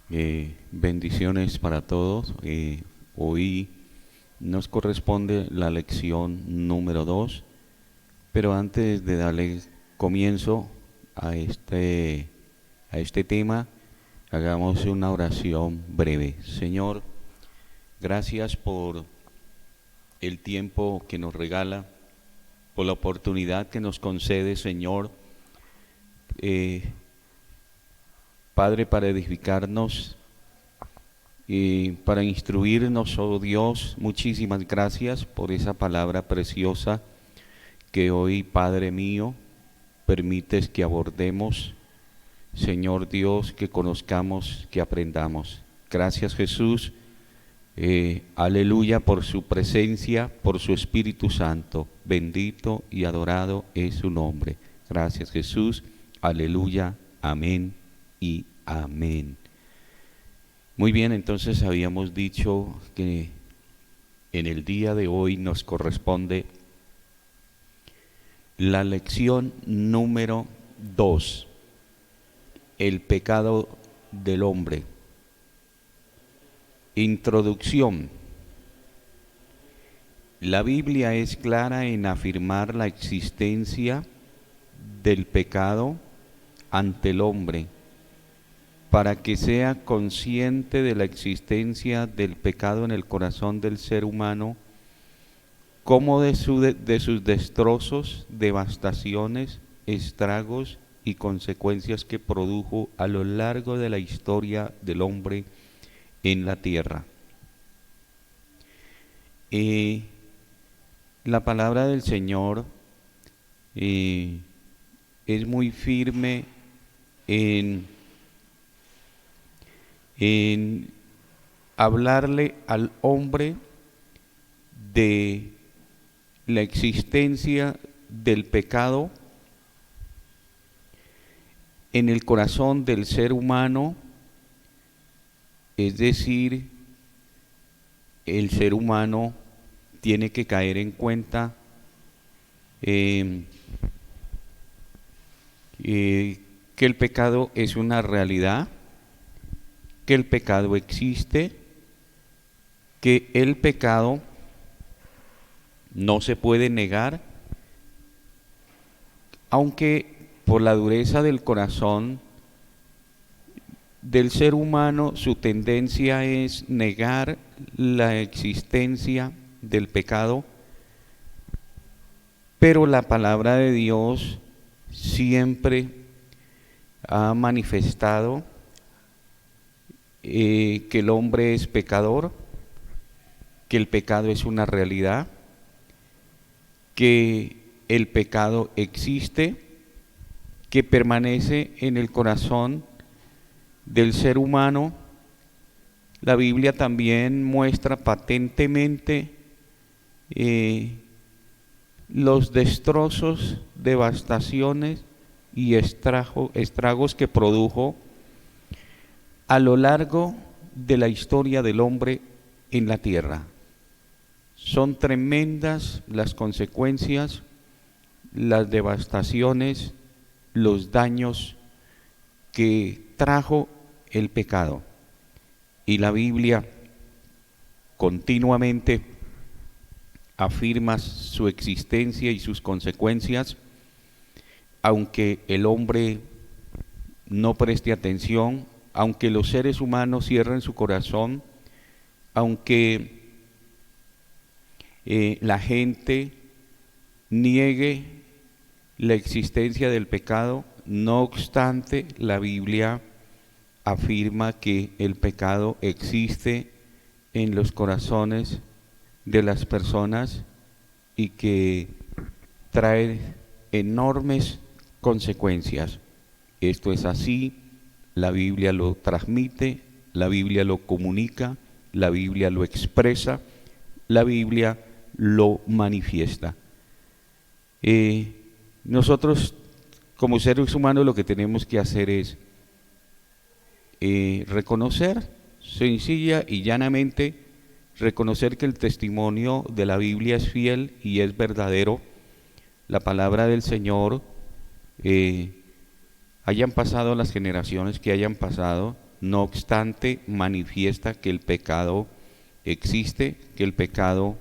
Bendiciones para todos. Hoy nos corresponde la lección número 2, pero antes de darle comienzo a este tema, hagamos una oración breve. Señor, gracias por el tiempo que nos regala, por la oportunidad que nos concede, Señor, Padre, para edificarnos y para instruirnos, oh Dios. Muchísimas gracias por esa palabra preciosa que hoy, Padre mío, permites que abordemos, Señor Dios, que conozcamos, que aprendamos. Gracias, Jesús, aleluya, por su presencia, por su Espíritu Santo. Bendito y adorado es su nombre. Gracias, Jesús, aleluya, amén y amén. Muy bien, entonces habíamos dicho que en el día de hoy nos corresponde la lección número 2, el pecado del hombre. Introducción. La Biblia es clara en afirmar la existencia del pecado ante el hombre, para que sea consciente de la existencia del pecado en el corazón del ser humano, como de sus destrozos, devastaciones, estragos y consecuencias que produjo a lo largo de la historia del hombre en la tierra. La palabra del Señor es muy firme en hablarle al hombre de la existencia del pecado en el corazón del ser humano, es decir, el ser humano tiene que caer en cuenta que el pecado es una realidad, que el pecado existe, que el pecado no se puede negar, aunque por la dureza del corazón del ser humano su tendencia es negar la existencia del pecado, pero la palabra de Dios siempre ha manifestado que el hombre es pecador, que el pecado es una realidad, que el pecado existe, que permanece en el corazón del ser humano. La Biblia también muestra patentemente los destrozos, devastaciones y estragos que produjo a lo largo de la historia del hombre en la tierra. Son tremendas las consecuencias, las devastaciones, los daños que trajo el pecado. Y la Biblia continuamente afirma su existencia y sus consecuencias, aunque el hombre no preste atención, aunque los seres humanos cierren su corazón, aunque la gente niegue la existencia del pecado. No obstante, la Biblia afirma que el pecado existe en los corazones de las personas y que trae enormes consecuencias. Esto es así, la Biblia lo transmite, la Biblia lo comunica, la Biblia lo expresa, la Biblia lo manifiesta. Nosotros como seres humanos lo que tenemos que hacer es reconocer, sencilla y llanamente, reconocer que el testimonio de la Biblia es fiel y es verdadero. La palabra del Señor, hayan pasado las generaciones que hayan pasado, no obstante manifiesta que el pecado existe, que el pecado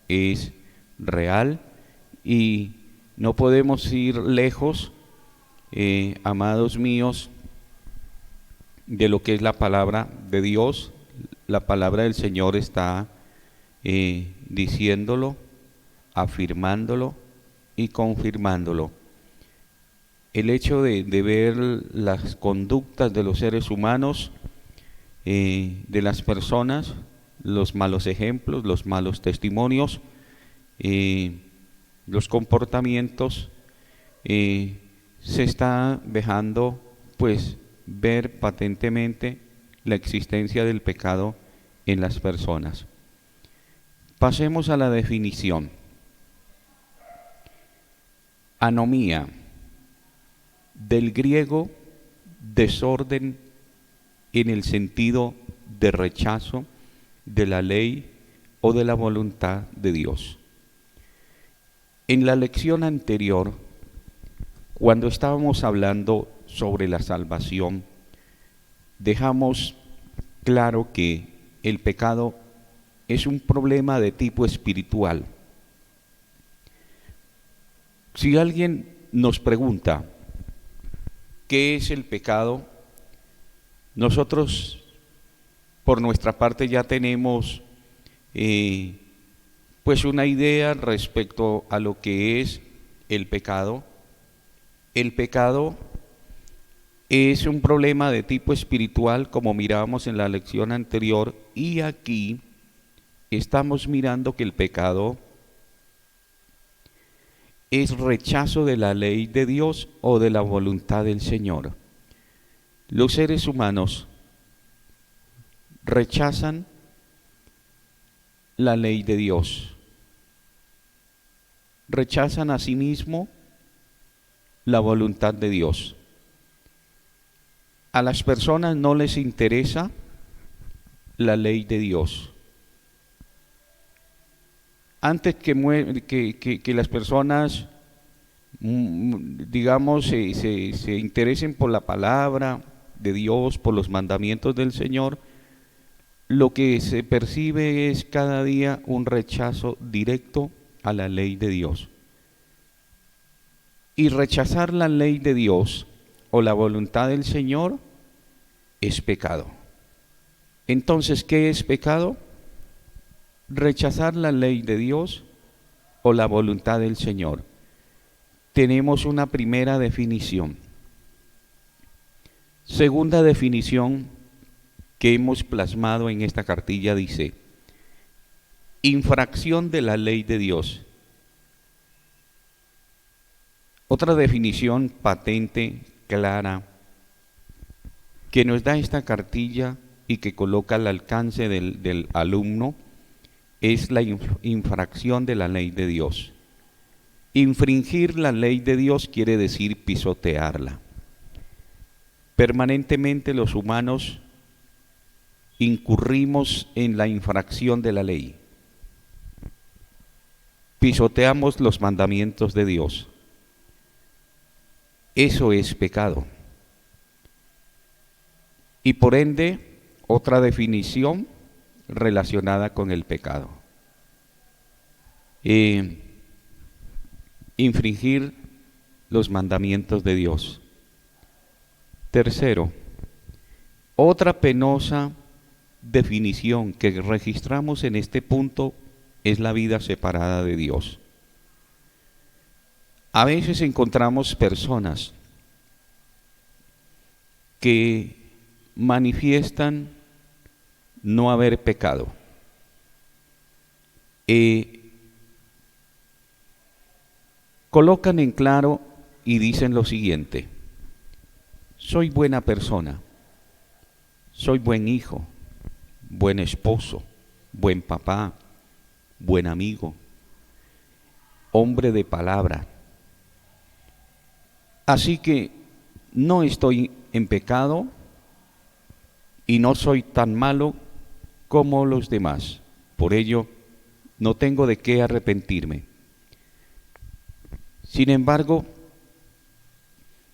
es real y no podemos ir lejos, amados míos, de lo que es la palabra de Dios. La palabra del Señor está diciéndolo, afirmándolo y confirmándolo. El hecho de ver las conductas de los seres humanos, de las personas, los malos ejemplos, los malos testimonios, los comportamientos, se está dejando pues ver patentemente la existencia del pecado en las personas. Pasemos a la definición. Anomía, del griego desorden en el sentido de rechazo de la ley o de la voluntad de Dios. En la lección anterior, cuando estábamos hablando sobre la salvación, dejamos claro que el pecado es un problema de tipo espiritual. Si alguien nos pregunta, ¿qué es el pecado? Nosotros, por nuestra parte, ya tenemos pues una idea respecto a lo que es el pecado. El pecado es un problema de tipo espiritual, como mirábamos en la lección anterior, y aquí estamos mirando que el pecado es rechazo de la ley de Dios o de la voluntad del Señor. Los seres humanos rechazan la ley de Dios, rechazan asimismo la voluntad de Dios. A las personas no les interesa la ley de Dios. Antes que las personas, digamos, se interesen por la palabra de Dios, por los mandamientos del Señor, lo que se percibe es cada día un rechazo directo a la ley de Dios. Y rechazar la ley de Dios o la voluntad del Señor es pecado. Entonces, ¿qué es pecado? Rechazar la ley de Dios o la voluntad del Señor. Tenemos una primera definición. Segunda definición que hemos plasmado en esta cartilla dice: infracción de la ley de Dios. Otra definición patente, clara, que nos da esta cartilla y que coloca al alcance del alumno es la infracción de la ley de Dios. Infringir la ley de Dios quiere decir pisotearla. Permanentemente los humanos incurrimos en la infracción de la ley. Pisoteamos los mandamientos de Dios. Eso es pecado. Y por ende, otra definición relacionada con el pecado. Infringir los mandamientos de Dios. Tercero, otra penosa definición que registramos en este punto es la vida separada de Dios. A veces encontramos personas que manifiestan no haber pecado. Colocan en claro y dicen lo siguiente: soy buena persona, soy buen hijo, buen esposo, buen papá, buen amigo, hombre de palabra. Así que no estoy en pecado y no soy tan malo como los demás. Por ello, no tengo de qué arrepentirme. Sin embargo,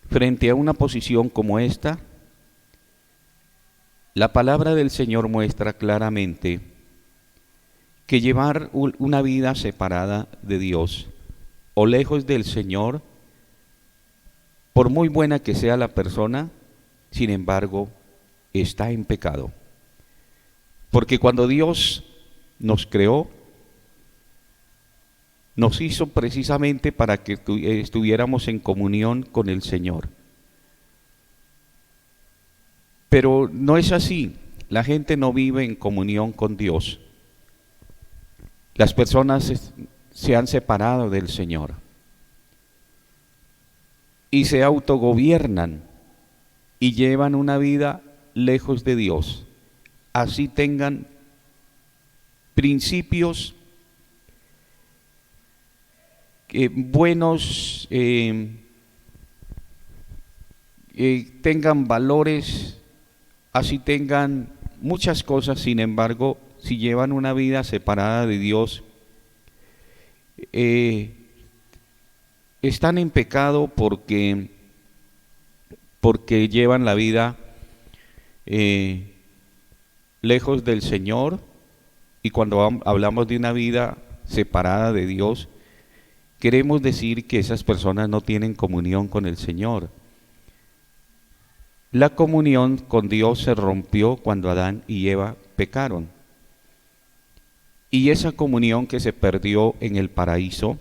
frente a una posición como esta, La palabra del Señor muestra claramente que llevar una vida separada de Dios o lejos del Señor, por muy buena que sea la persona, sin embargo, está en pecado. Porque cuando Dios nos creó, nos hizo precisamente para que estuviéramos en comunión con el Señor. Pero no es así. La gente no vive en comunión con Dios. Las personas se han separado del Señor y se autogobiernan y llevan una vida lejos de Dios. Así tengan principios buenos, tengan valores, así tengan muchas cosas, sin embargo, si llevan una vida separada de Dios, están en pecado porque llevan la vida lejos del Señor. Y cuando hablamos de una vida separada de Dios, queremos decir que esas personas no tienen comunión con el Señor. La comunión con Dios se rompió cuando Adán y Eva pecaron. Y esa comunión que se perdió en el paraíso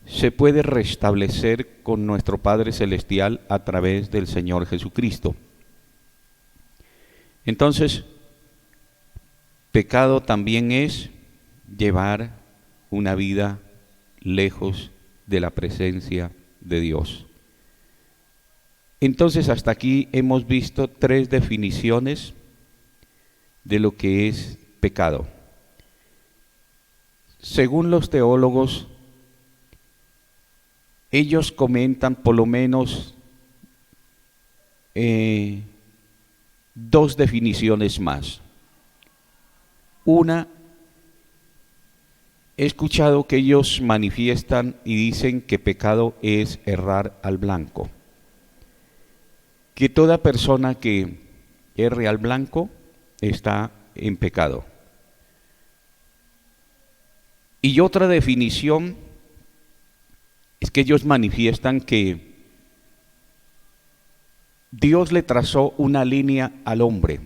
se puede restablecer con nuestro Padre Celestial a través del Señor Jesucristo. Entonces, pecado también es llevar una vida lejos de la presencia de Dios. Entonces, hasta aquí hemos visto 3 definiciones de lo que es pecado. Según los teólogos, ellos comentan por lo menos 2 definiciones más. Una, he escuchado que ellos manifiestan y dicen que pecado es errar al blanco. Que toda persona que erre al blanco está en pecado. Y otra definición es que ellos manifiestan que Dios le trazó una línea al hombre.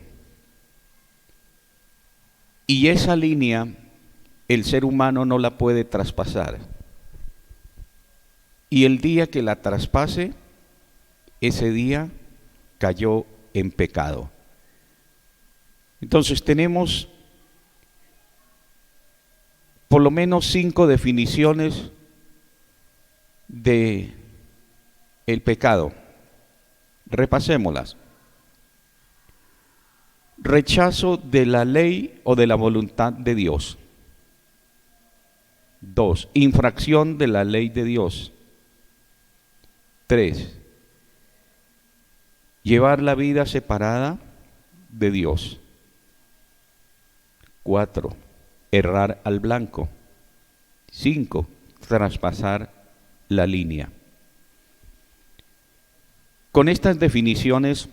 Y esa línea el ser humano no la puede traspasar. Y el día que la traspase, ese día cayó en pecado. Entonces tenemos por lo menos 5 definiciones de el pecado. Repasémoslas. Rechazo de la ley o de la voluntad de Dios. 2. Infracción de la ley de Dios. 3. Llevar la vida separada de Dios. 4. Errar al blanco. 5. Traspasar la línea. Con estas definiciones,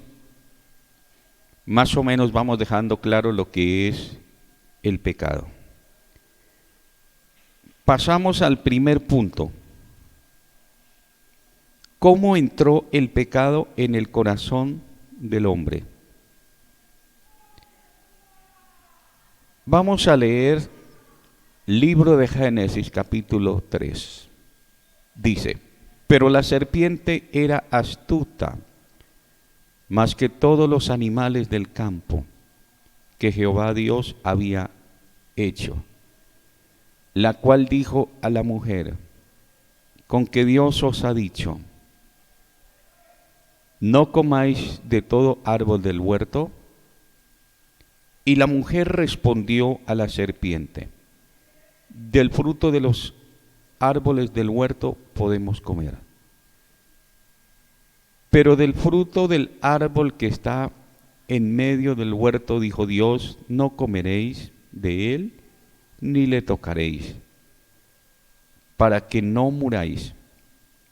más o menos vamos dejando claro lo que es el pecado. Pasamos al primer punto. ¿Cómo entró el pecado en el corazón del hombre? Vamos a leer libro de Génesis capítulo 3. Dice: pero la serpiente era astuta más que todos los animales del campo que Jehová Dios había hecho, la cual dijo a la mujer: con que Dios os ha dicho, no comáis de todo árbol del huerto. Y la mujer respondió a la serpiente: del fruto de los árboles del huerto podemos comer, pero del fruto del árbol que está en medio del huerto, dijo Dios, no comeréis de él, ni le tocaréis, para que no muráis.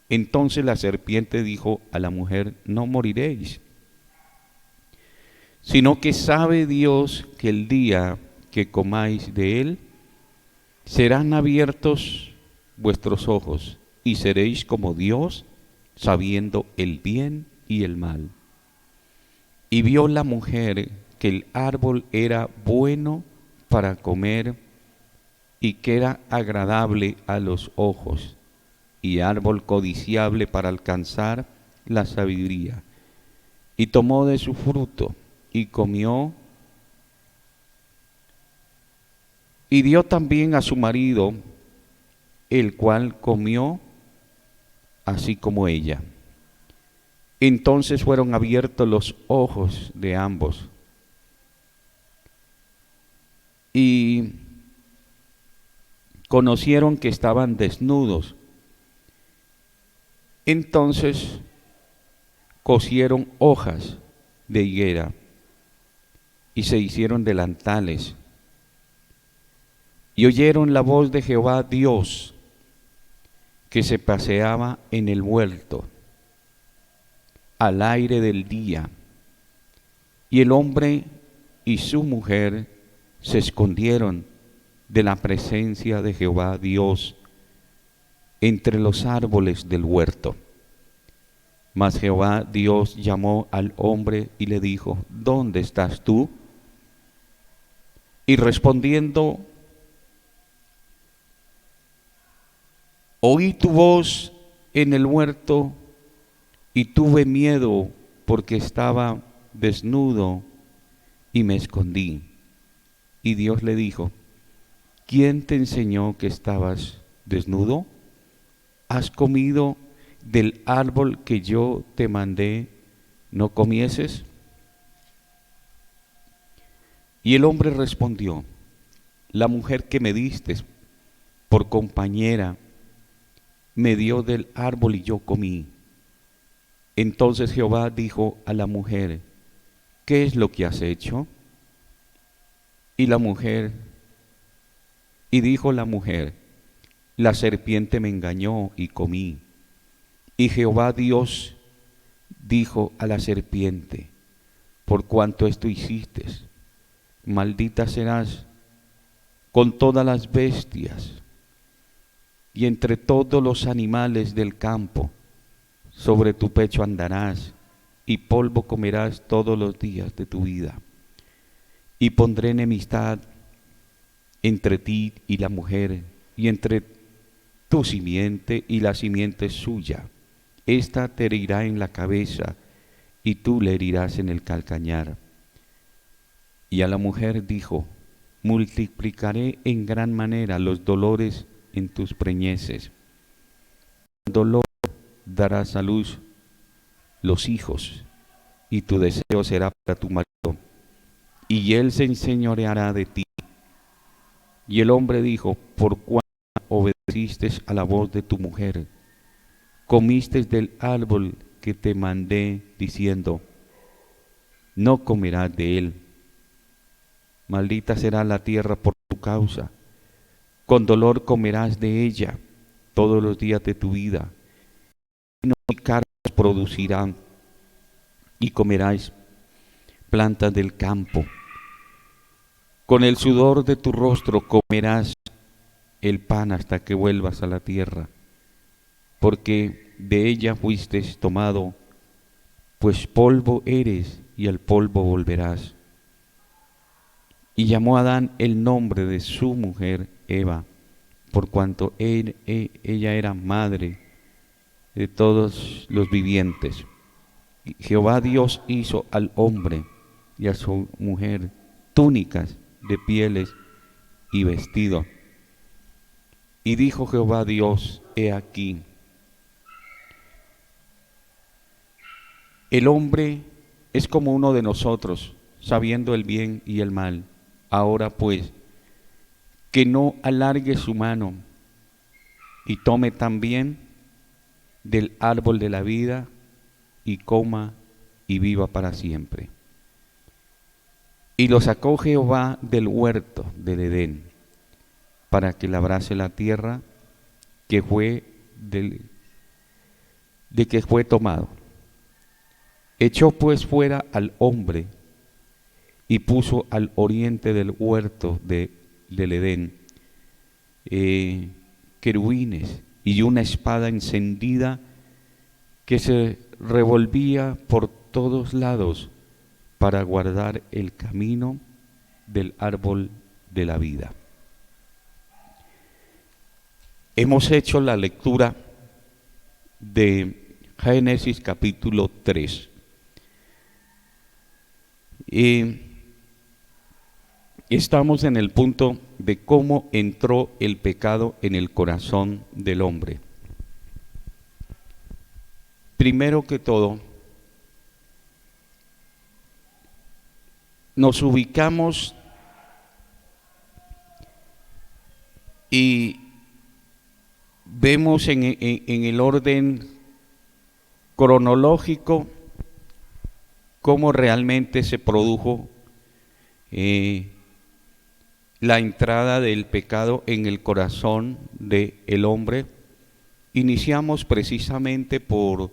Entonces la serpiente dijo a la mujer: no moriréis, sino que sabe Dios que el día que comáis de él, serán abiertos vuestros ojos y seréis como Dios, sabiendo el bien y el mal. Y vio la mujer que el árbol era bueno para comer y que era agradable a los ojos y árbol codiciable para alcanzar la sabiduría. Y tomó de su fruto y comió, y dio también a su marido, el cual comió así como ella. Entonces fueron abiertos los ojos de ambos y conocieron que estaban desnudos. Entonces cosieron hojas de higuera y se hicieron delantales. Y oyeron la voz de Jehová Dios, que se paseaba en el huerto al aire del día. Y el hombre y su mujer se escondieron de la presencia de Jehová Dios entre los árboles del huerto. Mas Jehová Dios llamó al hombre y le dijo: ¿dónde estás tú? Y respondiendo: oí tu voz en el huerto y tuve miedo porque estaba desnudo y me escondí. Y Dios le dijo: ¿quién te enseñó que estabas desnudo? ¿Has comido del árbol que yo te mandé no comieses? Y el hombre respondió: la mujer que me diste por compañera me dio del árbol y yo comí. Entonces Jehová dijo a la mujer: ¿qué es lo que has hecho? Y dijo la mujer: la serpiente me engañó y comí. Y Jehová Dios dijo a la serpiente: por cuanto esto hiciste, maldita serás con todas las bestias y entre todos los animales del campo. Sobre tu pecho andarás y polvo comerás todos los días de tu vida. Y pondré enemistad entre ti y la mujer, y entre tu simiente y la simiente suya. Esta te herirá en la cabeza, y tú le herirás en el calcañar. Y a la mujer dijo: multiplicaré en gran manera los dolores en tus preñeces. Dolor darás a luz los hijos, y tu deseo será para tu marido, y él se enseñoreará de ti. Y el hombre dijo: por cuanto obedeciste a la voz de tu mujer, comiste del árbol que te mandé, diciendo: no comerás de él. Maldita será la tierra por tu causa, con dolor comerás de ella todos los días de tu vida. Y cardos producirán, y comerás plantas del campo. Con el sudor de tu rostro comerás el pan hasta que vuelvas a la tierra, porque de ella fuiste tomado, pues polvo eres y al polvo volverás. Y llamó a Adán el nombre de su mujer Eva, por cuanto ella era madre de todos los vivientes. Y Jehová Dios hizo al hombre y a su mujer túnicas de pieles y vestido. Y dijo Jehová Dios: he aquí, el hombre es como uno de nosotros, sabiendo el bien y el mal. Ahora pues, que no alargue su mano y tome también del árbol de la vida y coma y viva para siempre. Y lo sacó Jehová del huerto del Edén, para que labrase la tierra que fue de que fue tomado. Echó pues fuera al hombre y puso al oriente del huerto del Edén querubines y una espada encendida que se revolvía por todos lados para guardar el camino del árbol de la vida. Hemos hecho la lectura de Génesis capítulo 3. Y estamos en el punto de cómo entró el pecado en el corazón del hombre. Primero que todo, nos ubicamos y vemos en el orden cronológico cómo realmente se produjo la entrada del pecado en el corazón del hombre. Iniciamos precisamente por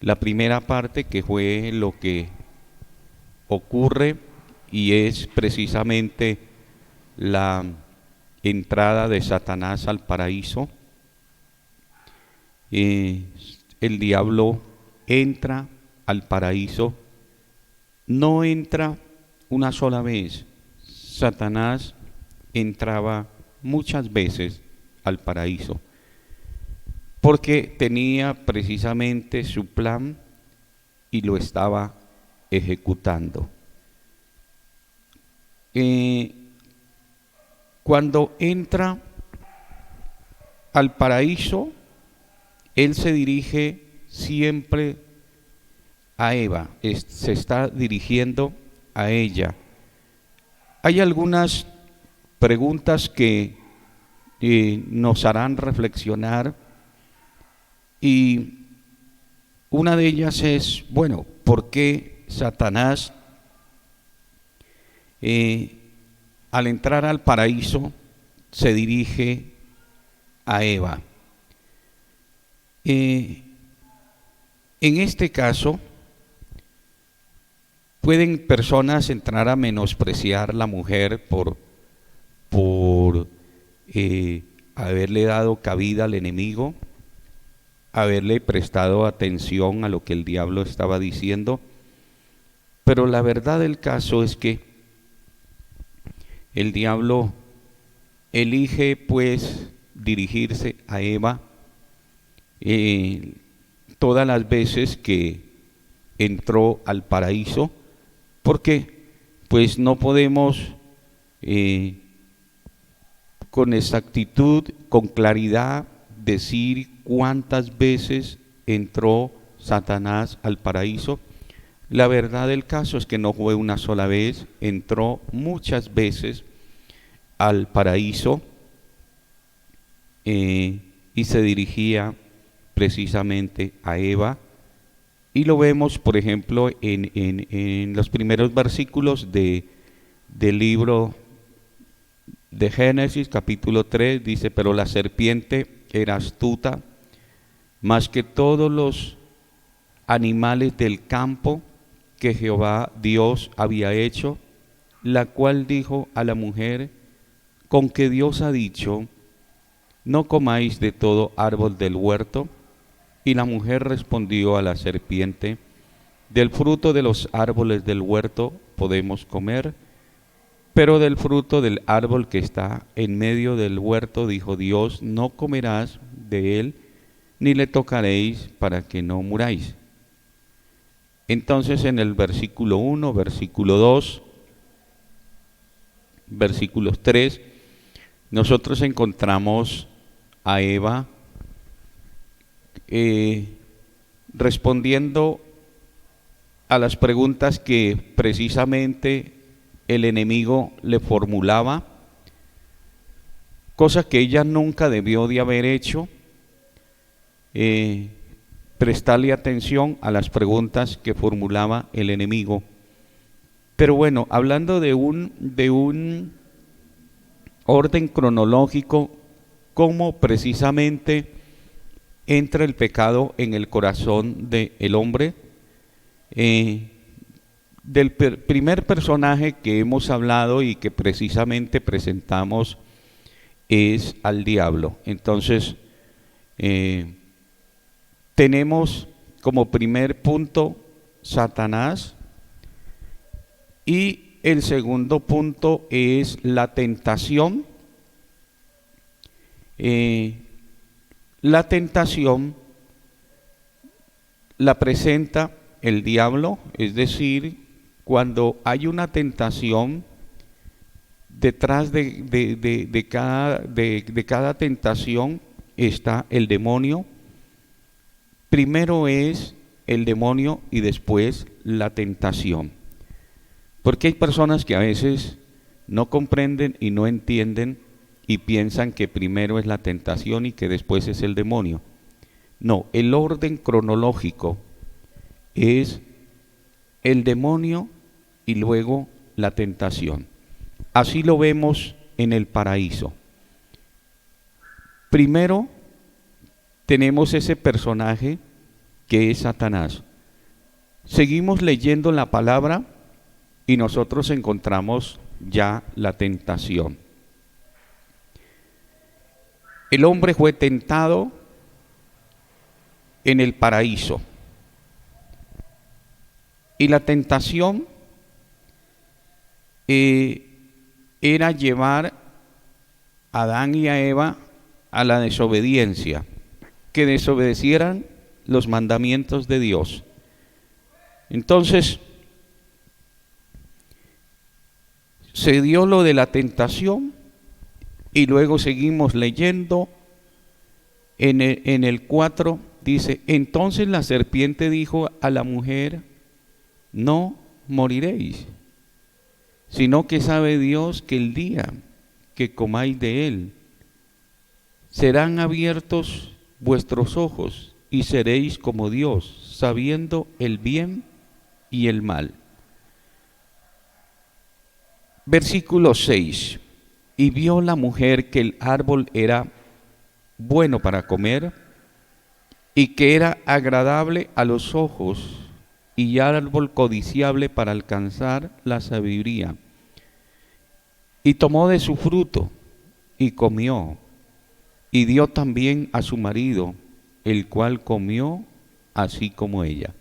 la primera parte, que fue lo que ocurre, y es precisamente la entrada de Satanás al paraíso. El diablo entra al paraíso, no entra una sola vez. Satanás entraba muchas veces al paraíso, porque tenía precisamente su plan y lo estaba ejecutando. Cuando entra al paraíso, él se dirige siempre a Eva, se está dirigiendo a ella. Hay algunas preguntas que nos harán reflexionar, y una de ellas es, bueno, ¿por qué Satanás al entrar al paraíso se dirige a Eva? En este caso, pueden personas entrar a menospreciar la mujer por haberle dado cabida al enemigo, haberle prestado atención a lo que el diablo estaba diciendo, pero la verdad del caso es que el diablo elige pues dirigirse a Eva todas las veces que entró al paraíso, porque pues no podemos con exactitud, con claridad, decir cuántas veces entró Satanás al paraíso. La verdad del caso es que no fue una sola vez, entró muchas veces al paraíso y se dirigía precisamente a Eva. Y lo vemos, por ejemplo, en los primeros versículos del libro de Génesis, capítulo 3, dice: pero la serpiente era astuta más que todos los animales del campo que Jehová Dios había hecho, la cual dijo a la mujer: con que Dios ha dicho, no comáis de todo árbol del huerto. Y la mujer respondió a la serpiente: del fruto de los árboles del huerto podemos comer, pero del fruto del árbol que está en medio del huerto, dijo Dios, no comerás de él, ni le tocaréis para que no muráis. Entonces en el versículo 1, versículo 2, versículos 3, nosotros encontramos a Eva respondiendo a las preguntas que precisamente el enemigo le formulaba, cosa que ella nunca debió de haber hecho, prestarle atención a las preguntas que formulaba el enemigo. Pero bueno, hablando de un orden cronológico, cómo precisamente entra el pecado en el corazón del hombre, del primer personaje que hemos hablado y que precisamente presentamos es al diablo. Entonces, tenemos como primer punto Satanás y el segundo punto es la tentación. La tentación la presenta el diablo, es decir, cuando hay una tentación, detrás de cada tentación está el demonio. Primero es el demonio y después la tentación. Porque hay personas que a veces no comprenden y no entienden y piensan que primero es la tentación y que después es el demonio. No, el orden cronológico es el demonio y luego la tentación. Así lo vemos en el paraíso. Primero tenemos ese personaje que es Satanás. Seguimos leyendo la palabra y nosotros encontramos ya la tentación. El hombre fue tentado en el paraíso. Y la tentación era llevar a Adán y a Eva a la desobediencia, que desobedecieran los mandamientos de Dios. Entonces, se dio lo de la tentación y luego seguimos leyendo en el 4, dice, entonces la serpiente dijo a la mujer, no moriréis, sino que sabe Dios que el día que comáis de él, serán abiertos vuestros ojos y seréis como Dios, sabiendo el bien y el mal. Versículo 6. Y vio la mujer que el árbol era bueno para comer y que era agradable a los ojos y árbol codiciable para alcanzar la sabiduría. Y tomó de su fruto y comió y dio también a su marido, el cual comió así como ella.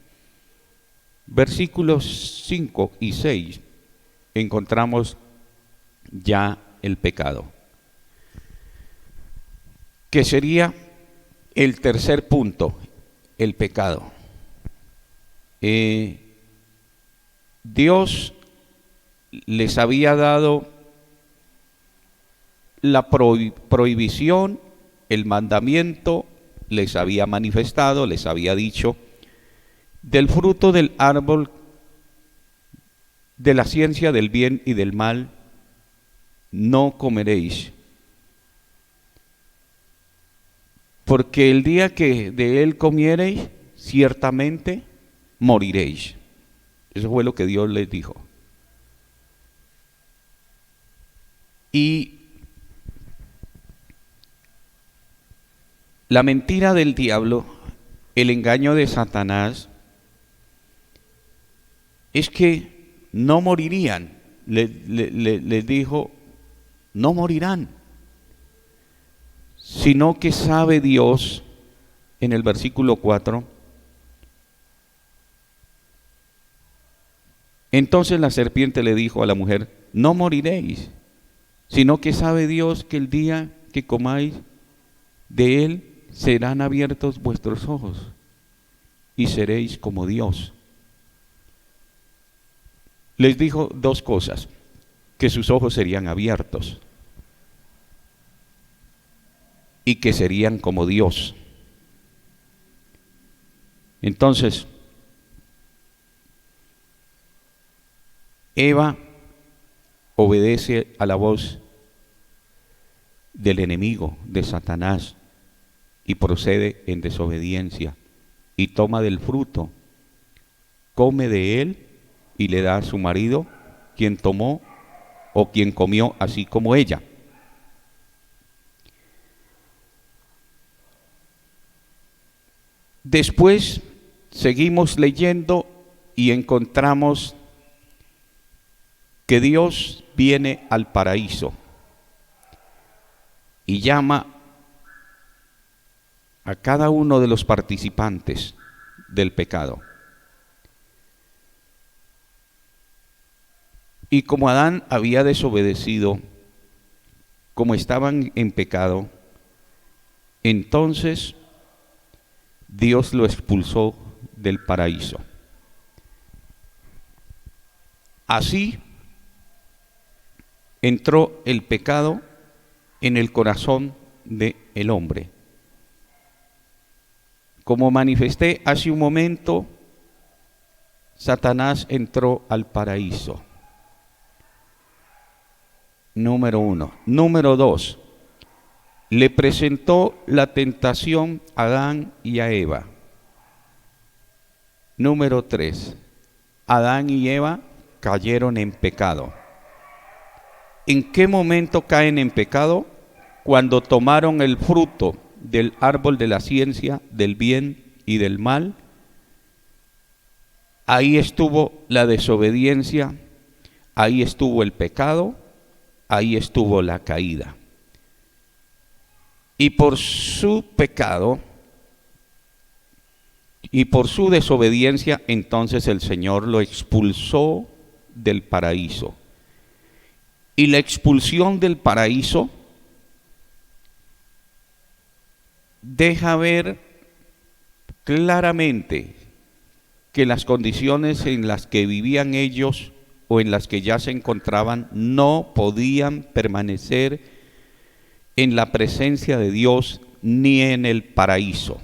Versículos 5 y 6 encontramos ya el pecado, que sería el tercer punto, el pecado. Dios les había dado la prohibición, el mandamiento, les había manifestado, les había dicho, del fruto del árbol de la ciencia del bien y del mal no comeréis, porque el día que de él comiereis, ciertamente moriréis. Eso fue lo que Dios les dijo. Y la mentira del diablo, el engaño de Satanás, es que no morirían. Les dijo, no morirán, sino que sabe Dios, en el versículo 4, entonces la serpiente le dijo a la mujer, no moriréis, sino que sabe Dios que el día que comáis de él serán abiertos vuestros ojos y seréis como Dios. Les dijo dos cosas, que sus ojos serían abiertos y que serían como Dios. Entonces, Eva obedece a la voz del enemigo, de Satanás, y procede en desobediencia y toma del fruto, come de él y le da a su marido, quien tomó o quien comió así como ella. Después seguimos leyendo y encontramos que Dios viene al paraíso y llama a cada uno de los participantes del pecado. Y como Adán había desobedecido, como estaban en pecado, entonces Dios lo expulsó del paraíso. Así entró el pecado en el corazón del hombre. Como manifesté hace un momento, Satanás entró al paraíso. Número 1. Número 2. Le presentó la tentación a Adán y a Eva. Número 3. Adán y Eva cayeron en pecado. ¿En qué momento caen en pecado? Cuando tomaron el fruto del árbol de la ciencia del bien y del mal. Ahí estuvo la desobediencia, ahí estuvo el pecado, ahí estuvo la caída. Y por su pecado y por su desobediencia, entonces el Señor lo expulsó del paraíso. Y la expulsión del paraíso deja ver claramente que las condiciones en las que vivían ellos o en las que ya se encontraban no podían permanecer en la presencia de Dios ni en el paraíso.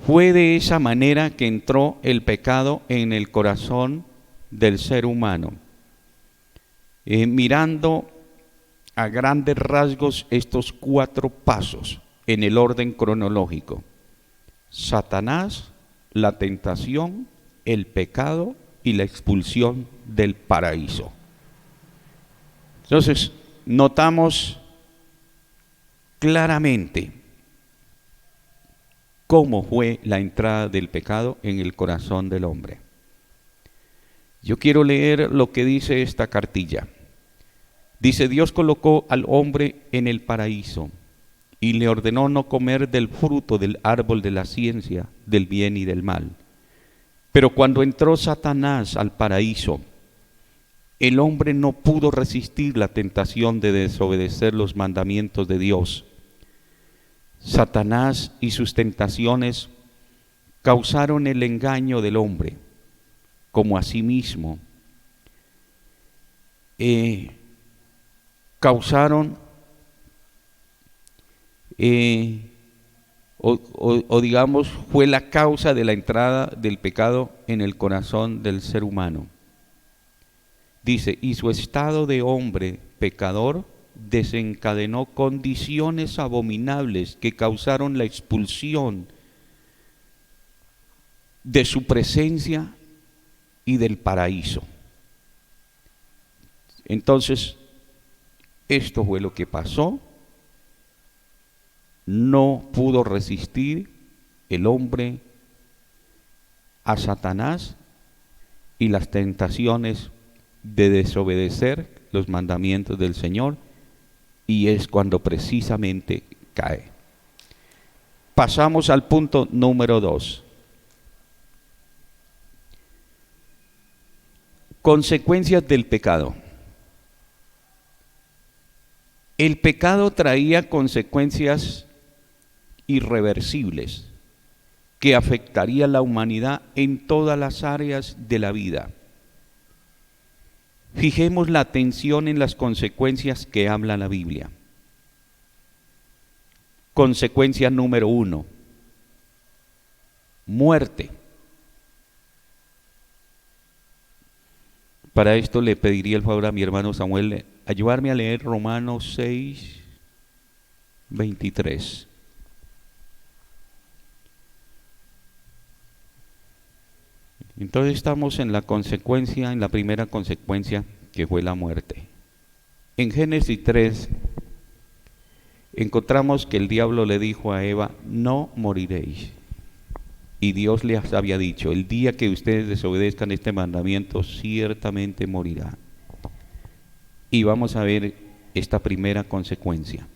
Fue de esa manera que entró el pecado en el corazón del ser humano. Mirando a grandes rasgos estos 4 pasos en el orden cronológico: Satanás, la tentación, el pecado y la expulsión del paraíso. Entonces, notamos claramente cómo fue la entrada del pecado en el corazón del hombre. Yo quiero leer lo que dice esta cartilla. Dice: Dios colocó al hombre en el paraíso y le ordenó no comer del fruto del árbol de la ciencia del bien y del mal. Pero cuando entró Satanás al paraíso, el hombre no pudo resistir la tentación de desobedecer los mandamientos de Dios. Satanás y sus tentaciones causaron el engaño del hombre, como asimismo causaron digamos fue la causa de la entrada del pecado en el corazón del ser humano. Dice: y su estado de hombre pecador desencadenó condiciones abominables que causaron la expulsión de su presencia y del paraíso. Entonces, esto fue lo que pasó. No pudo resistir el hombre a Satanás y las tentaciones de desobedecer los mandamientos del Señor, y es cuando precisamente cae. Pasamos al punto número 2. Consecuencias del pecado. El pecado traía consecuencias irreversibles que afectarían a la humanidad en todas las áreas de la vida. Fijemos la atención en las consecuencias que habla la Biblia. Consecuencia número 1: muerte. Para esto le pediría el favor a mi hermano Samuel ayudarme a leer Romanos 6, 23. Entonces estamos en la consecuencia, en la primera consecuencia, que fue la muerte. En Génesis 3 encontramos que el diablo le dijo a Eva: no moriréis. Y Dios les había dicho: el día que ustedes desobedezcan este mandamiento, ciertamente morirán. y vamos a ver esta primera consecuencia.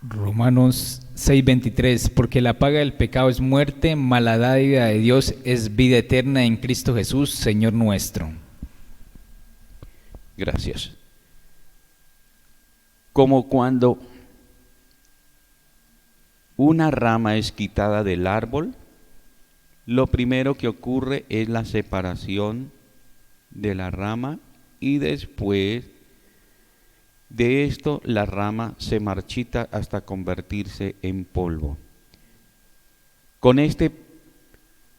Romanos 6:23, porque la paga del pecado es muerte, mas la dádiva de Dios es vida eterna en Cristo Jesús, Señor nuestro. Gracias. Como cuando una rama es quitada del árbol, lo primero que ocurre es la separación de la rama y después de esto la rama se marchita hasta convertirse en polvo. Con este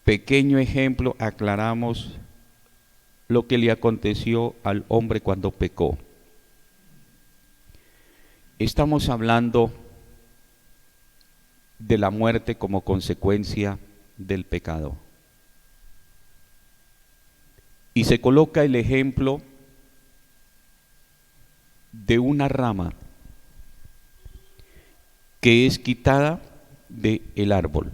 pequeño ejemplo aclaramos lo que le aconteció al hombre cuando pecó. Estamos hablando de la muerte como consecuencia del pecado. Y se coloca el ejemplo de una rama que es quitada del árbol.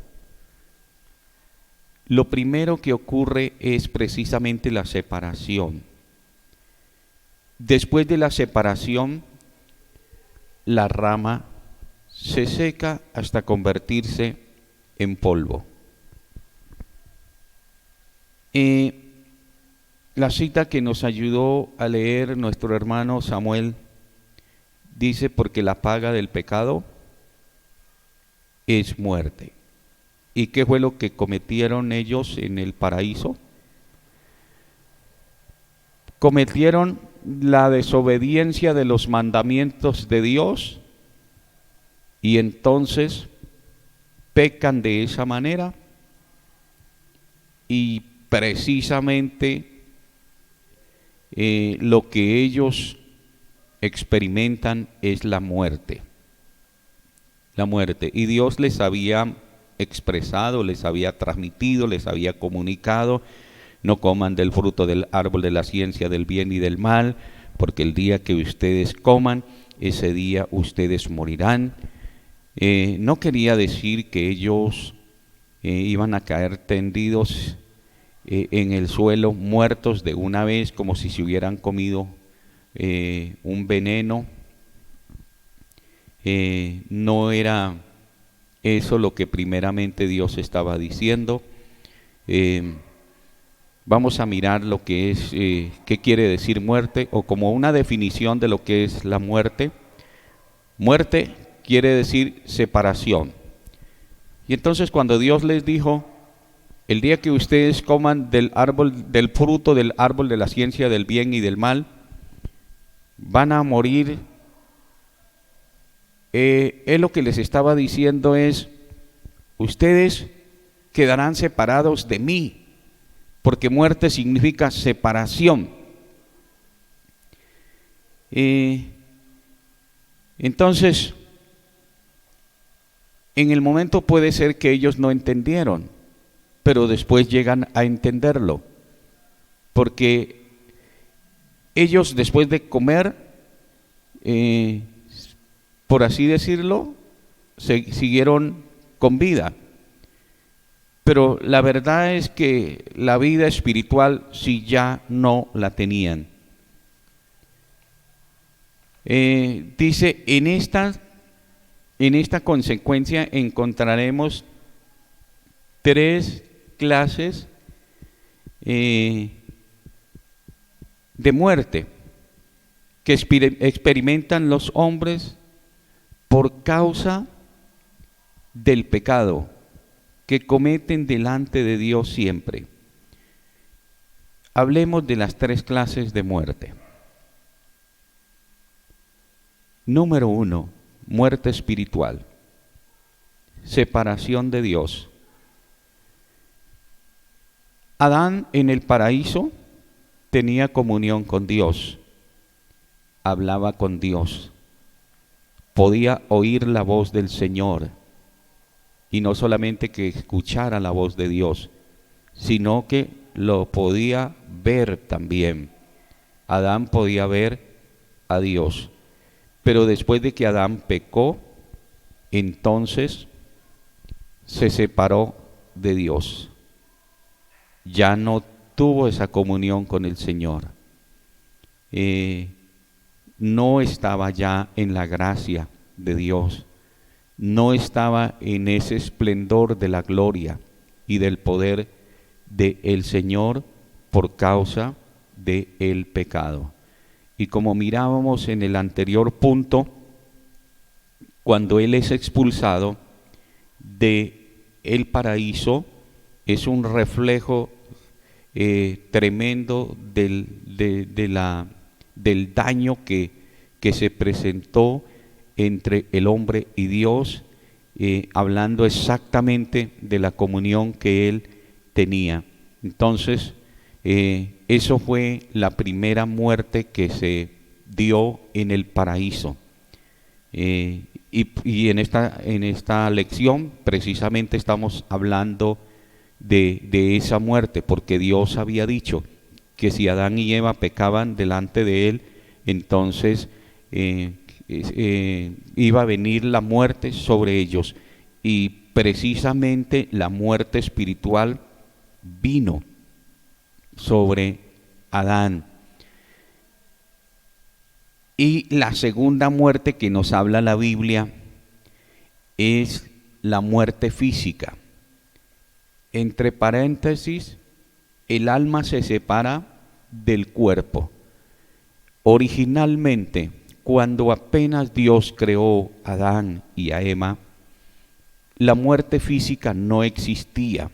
Lo primero que ocurre es precisamente la separación. Después de la separación, la rama se seca hasta convertirse en polvo. La cita que nos ayudó a leer nuestro hermano Samuel dice: porque la paga del pecado es muerte. ¿Y qué fue lo que cometieron ellos en el paraíso? Cometieron la desobediencia de los mandamientos de Dios y entonces pecan de esa manera y precisamente lo que ellos experimentan es la muerte. La muerte. Y Dios les había expresado, les había transmitido, les había comunicado: no coman del fruto del árbol de la ciencia del bien y del mal, porque el día que ustedes coman, ese día ustedes morirán. No quería decir que ellos iban a caer tendidos en el suelo, muertos de una vez, como si se hubieran comido un veneno. No era eso lo que primeramente Dios estaba diciendo. Vamos a mirar lo que es, qué quiere decir muerte, o como una definición de lo que es la muerte. Muerte quiere decir separación. Y entonces cuando Dios les dijo: el día que ustedes coman del árbol, del fruto del árbol de la ciencia del bien y del mal, van a morir, él lo que les estaba diciendo es: ustedes quedarán separados de mí, porque muerte significa separación. Entonces, en el momento puede ser que ellos no entendieron, pero después llegan a entenderlo, porque ellos después de comer, por así decirlo, siguieron con vida. Pero la verdad es que la vida espiritual sí ya no la tenían. Dice, en esta consecuencia encontraremos tres clases de muerte que experimentan los hombres por causa del pecado que cometen delante de Dios siempre. Hablemos de las tres clases de muerte. Número 1, muerte espiritual, separación de Dios. Adán en el paraíso tenía comunión con Dios, hablaba con Dios, podía oír la voz del Señor, y no solamente que escuchara la voz de Dios, sino que lo podía ver también. Adán podía ver a Dios. Pero después de que Adán pecó, entonces se separó de Dios. Ya no tuvo esa comunión con el Señor. no estaba ya en la gracia de Dios, no estaba en ese esplendor de la gloria y del poder del Señor por causa del pecado. Y como mirábamos en el anterior punto, cuando Él es expulsado del paraíso, es un reflejo tremendo del daño que se presentó entre el hombre y Dios, hablando exactamente de la comunión que Él tenía. Entonces, eso fue la primera muerte que se dio en el paraíso. Y en esta lección precisamente estamos hablando de esa muerte, porque Dios había dicho que si Adán y Eva pecaban delante de Él, entonces iba a venir la muerte sobre ellos, y precisamente la muerte espiritual vino sobre Adán. Y la segunda muerte que nos habla la Biblia es la muerte física. Entre paréntesis, el alma se separa del cuerpo. Originalmente, cuando apenas Dios creó a Adán y a Eva, la muerte física no existía.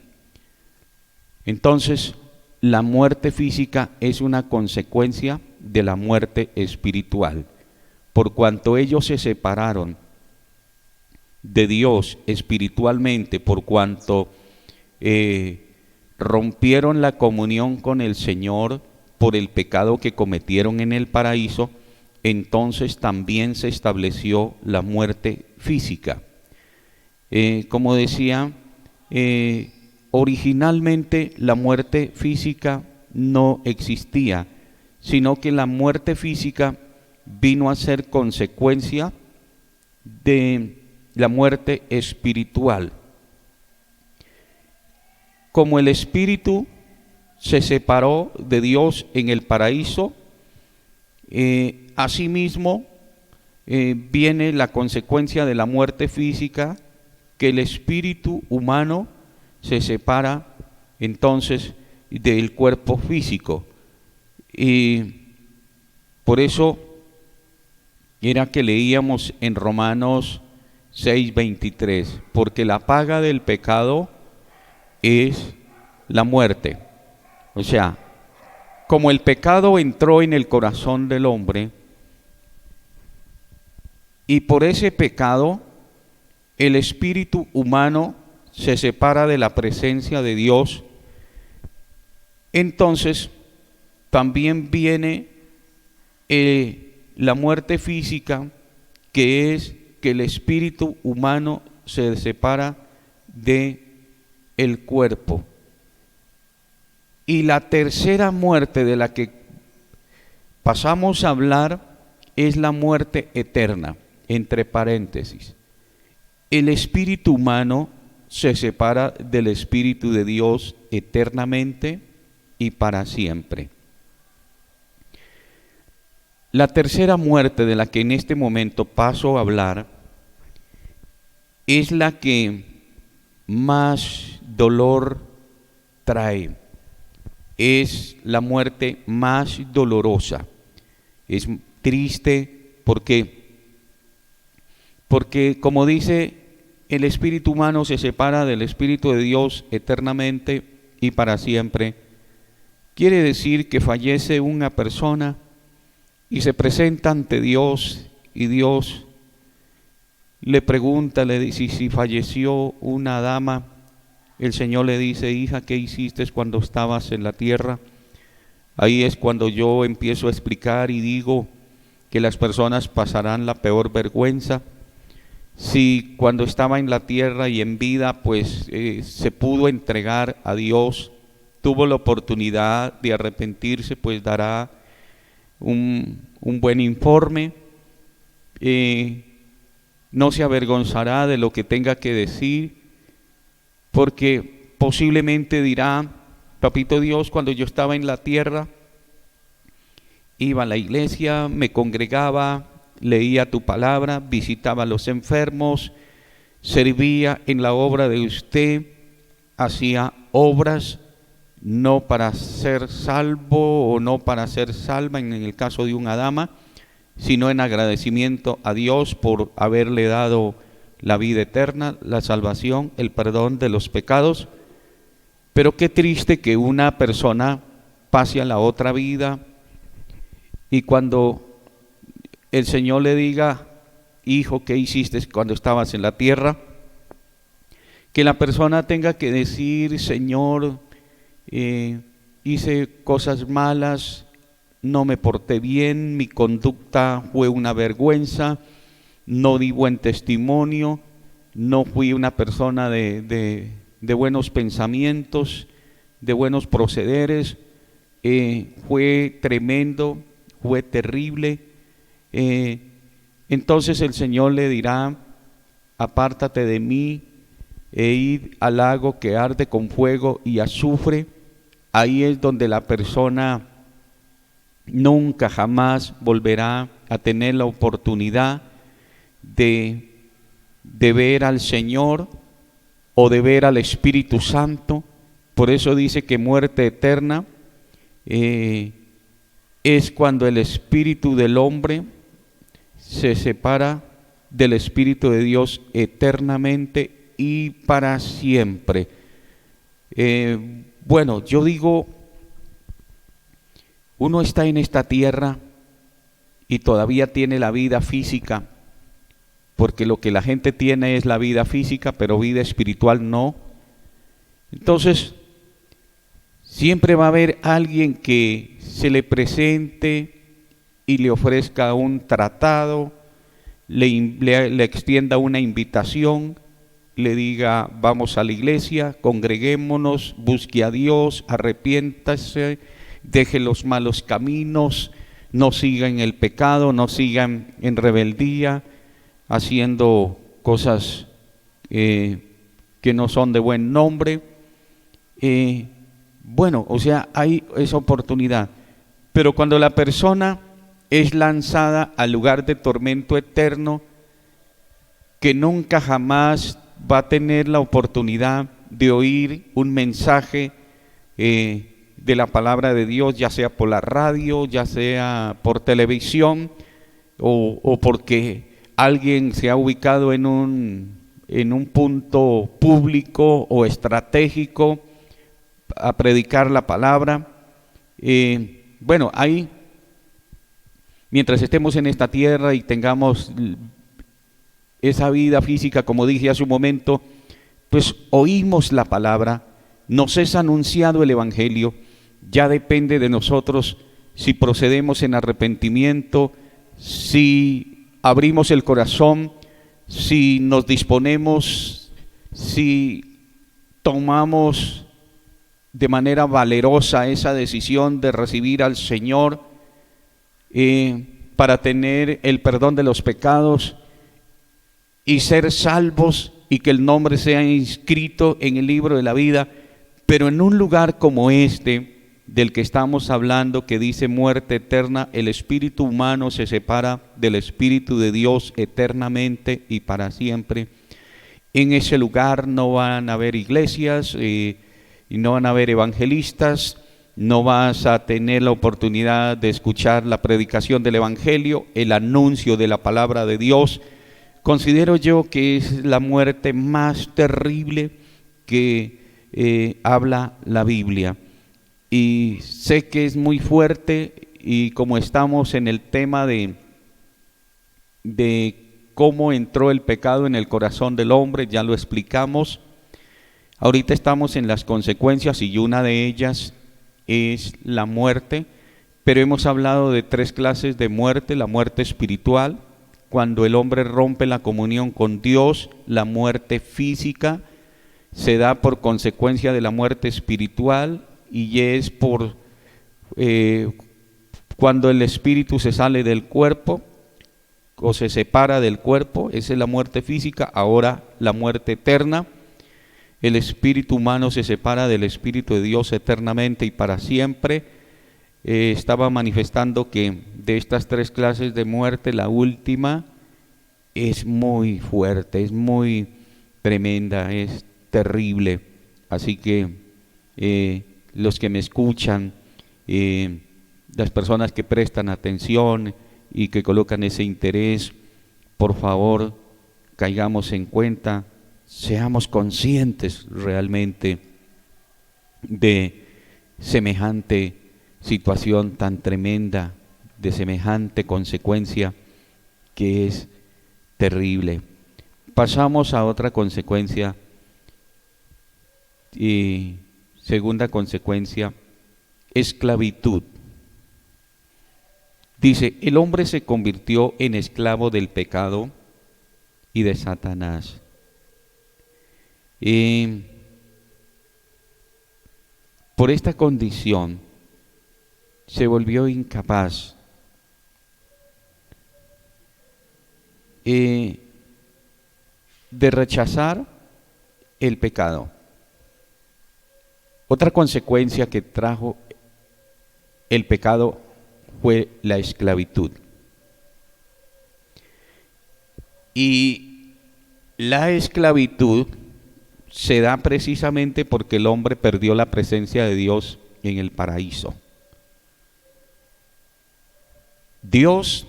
Entonces, la muerte física es una consecuencia de la muerte espiritual. Por cuanto ellos se separaron de Dios espiritualmente, por cuanto rompieron la comunión con el Señor por el pecado que cometieron en el paraíso, entonces también se estableció la muerte física. Como decía, originalmente la muerte física no existía, sino que la muerte física vino a ser consecuencia de la muerte espiritual. Como el espíritu se separó de Dios en el paraíso, asimismo viene la consecuencia de la muerte física, que el espíritu humano se separa entonces del cuerpo físico. Y por eso era que leíamos en Romanos 6:23, porque la paga del pecado es la muerte. O sea, como el pecado entró en el corazón del hombre, y por ese pecado el espíritu humano se separa de la presencia de Dios, entonces también viene la muerte física, que es que el espíritu humano se separa de el cuerpo. Y la tercera muerte de la que pasamos a hablar es la muerte eterna, entre paréntesis. El espíritu humano se separa del Espíritu de Dios eternamente y para siempre. La tercera muerte de la que en este momento paso a hablar es la que más dolor trae, es la muerte más dolorosa. Es triste porque como dice, el espíritu humano se separa del Espíritu de Dios eternamente y para siempre. Quiere decir que fallece una persona y se presenta ante Dios, y Dios le pregunta, le dice, si falleció una dama, el Señor le dice: hija, ¿qué hiciste cuando estabas en la tierra? Ahí es cuando yo empiezo a explicar y digo que las personas pasarán la peor vergüenza. Si cuando estaba en la tierra y en vida, pues se pudo entregar a Dios, tuvo la oportunidad de arrepentirse, pues dará un buen informe, no se avergonzará de lo que tenga que decir, porque posiblemente dirá: papito Dios, cuando yo estaba en la tierra iba a la iglesia, me congregaba, leía tu palabra, visitaba a los enfermos, servía en la obra de usted, hacía obras no para ser salvo o no para ser salva en el caso de una dama, sino en agradecimiento a Dios por haberle dado la vida eterna, la salvación, el perdón de los pecados. Pero qué triste que una persona pase a la otra vida y cuando el Señor le diga: hijo, ¿qué hiciste cuando estabas en la tierra?, que la persona tenga que decir: Señor, hice cosas malas, no me porté bien, mi conducta fue una vergüenza, no di buen testimonio, no fui una persona de buenos pensamientos, de buenos procederes, fue tremendo, fue terrible. Entonces el Señor le dirá: apártate de mí e id al lago que arde con fuego y azufre. Ahí es donde la persona nunca jamás volverá a tener la oportunidad de ver al Señor o de ver al Espíritu Santo. Por eso dice que muerte eterna es cuando el espíritu del hombre se separa del Espíritu de Dios eternamente y para siempre. Bueno, yo digo, uno está en esta tierra y todavía tiene la vida física, porque lo que la gente tiene es la vida física, pero vida espiritual no. Entonces, siempre va a haber alguien que se le presente y le ofrezca un tratado, le extienda una invitación, le diga: vamos a la iglesia, congreguémonos, busque a Dios, arrepiéntase, deje los malos caminos, no siga en el pecado, no siga en rebeldía, haciendo cosas que no son de buen nombre. Bueno, o sea, hay esa oportunidad, pero cuando la persona es lanzada al lugar de tormento eterno, que nunca jamás va a tener la oportunidad de oír un mensaje de la palabra de Dios, ya sea por la radio, ya sea por televisión, o porque alguien se ha ubicado en un punto público o estratégico a predicar la palabra. Bueno, ahí, mientras estemos en esta tierra y tengamos esa vida física, como dije hace un momento, pues oímos la palabra, nos es anunciado el Evangelio, ya depende de nosotros si procedemos en arrepentimiento, si abrimos el corazón, si nos disponemos, si tomamos de manera valerosa esa decisión de recibir al Señor para tener el perdón de los pecados y ser salvos y que el nombre sea inscrito en el libro de la vida. Pero en un lugar como este del que estamos hablando, que dice muerte eterna, el espíritu humano se separa del Espíritu de Dios eternamente y para siempre. En ese lugar no van a haber iglesias y no van a haber evangelistas, no vas a tener la oportunidad de escuchar la predicación del Evangelio, el anuncio de la palabra de Dios. Considero yo que es la muerte más terrible que habla la Biblia, y sé que es muy fuerte, y como estamos en el tema de cómo entró el pecado en el corazón del hombre, ya lo explicamos. Ahorita estamos en las consecuencias y una de ellas es la muerte, pero hemos hablado de 3 clases de muerte: la muerte espiritual, cuando el hombre rompe la comunión con Dios; la muerte física se da por consecuencia de la muerte espiritual y es por cuando el espíritu se sale del cuerpo o se separa del cuerpo, esa es la muerte física. Ahora la muerte eterna, el espíritu humano se separa del Espíritu de Dios eternamente y para siempre. estaba manifestando que de estas 3 clases de muerte, la última es muy fuerte, es muy tremenda, es terrible. Así que los que me escuchan, las personas que prestan atención y que colocan ese interés, por favor, caigamos en cuenta, seamos conscientes realmente de semejante situación tan tremenda, de semejante consecuencia que es terrible. Pasamos a otra consecuencia, y segunda consecuencia, esclavitud. Dice, el hombre se convirtió en esclavo del pecado y de Satanás. Por esta condición se volvió incapaz de rechazar el pecado. Otra consecuencia que trajo el pecado fue la esclavitud. Y la esclavitud se da precisamente porque el hombre perdió la presencia de Dios en el paraíso. Dios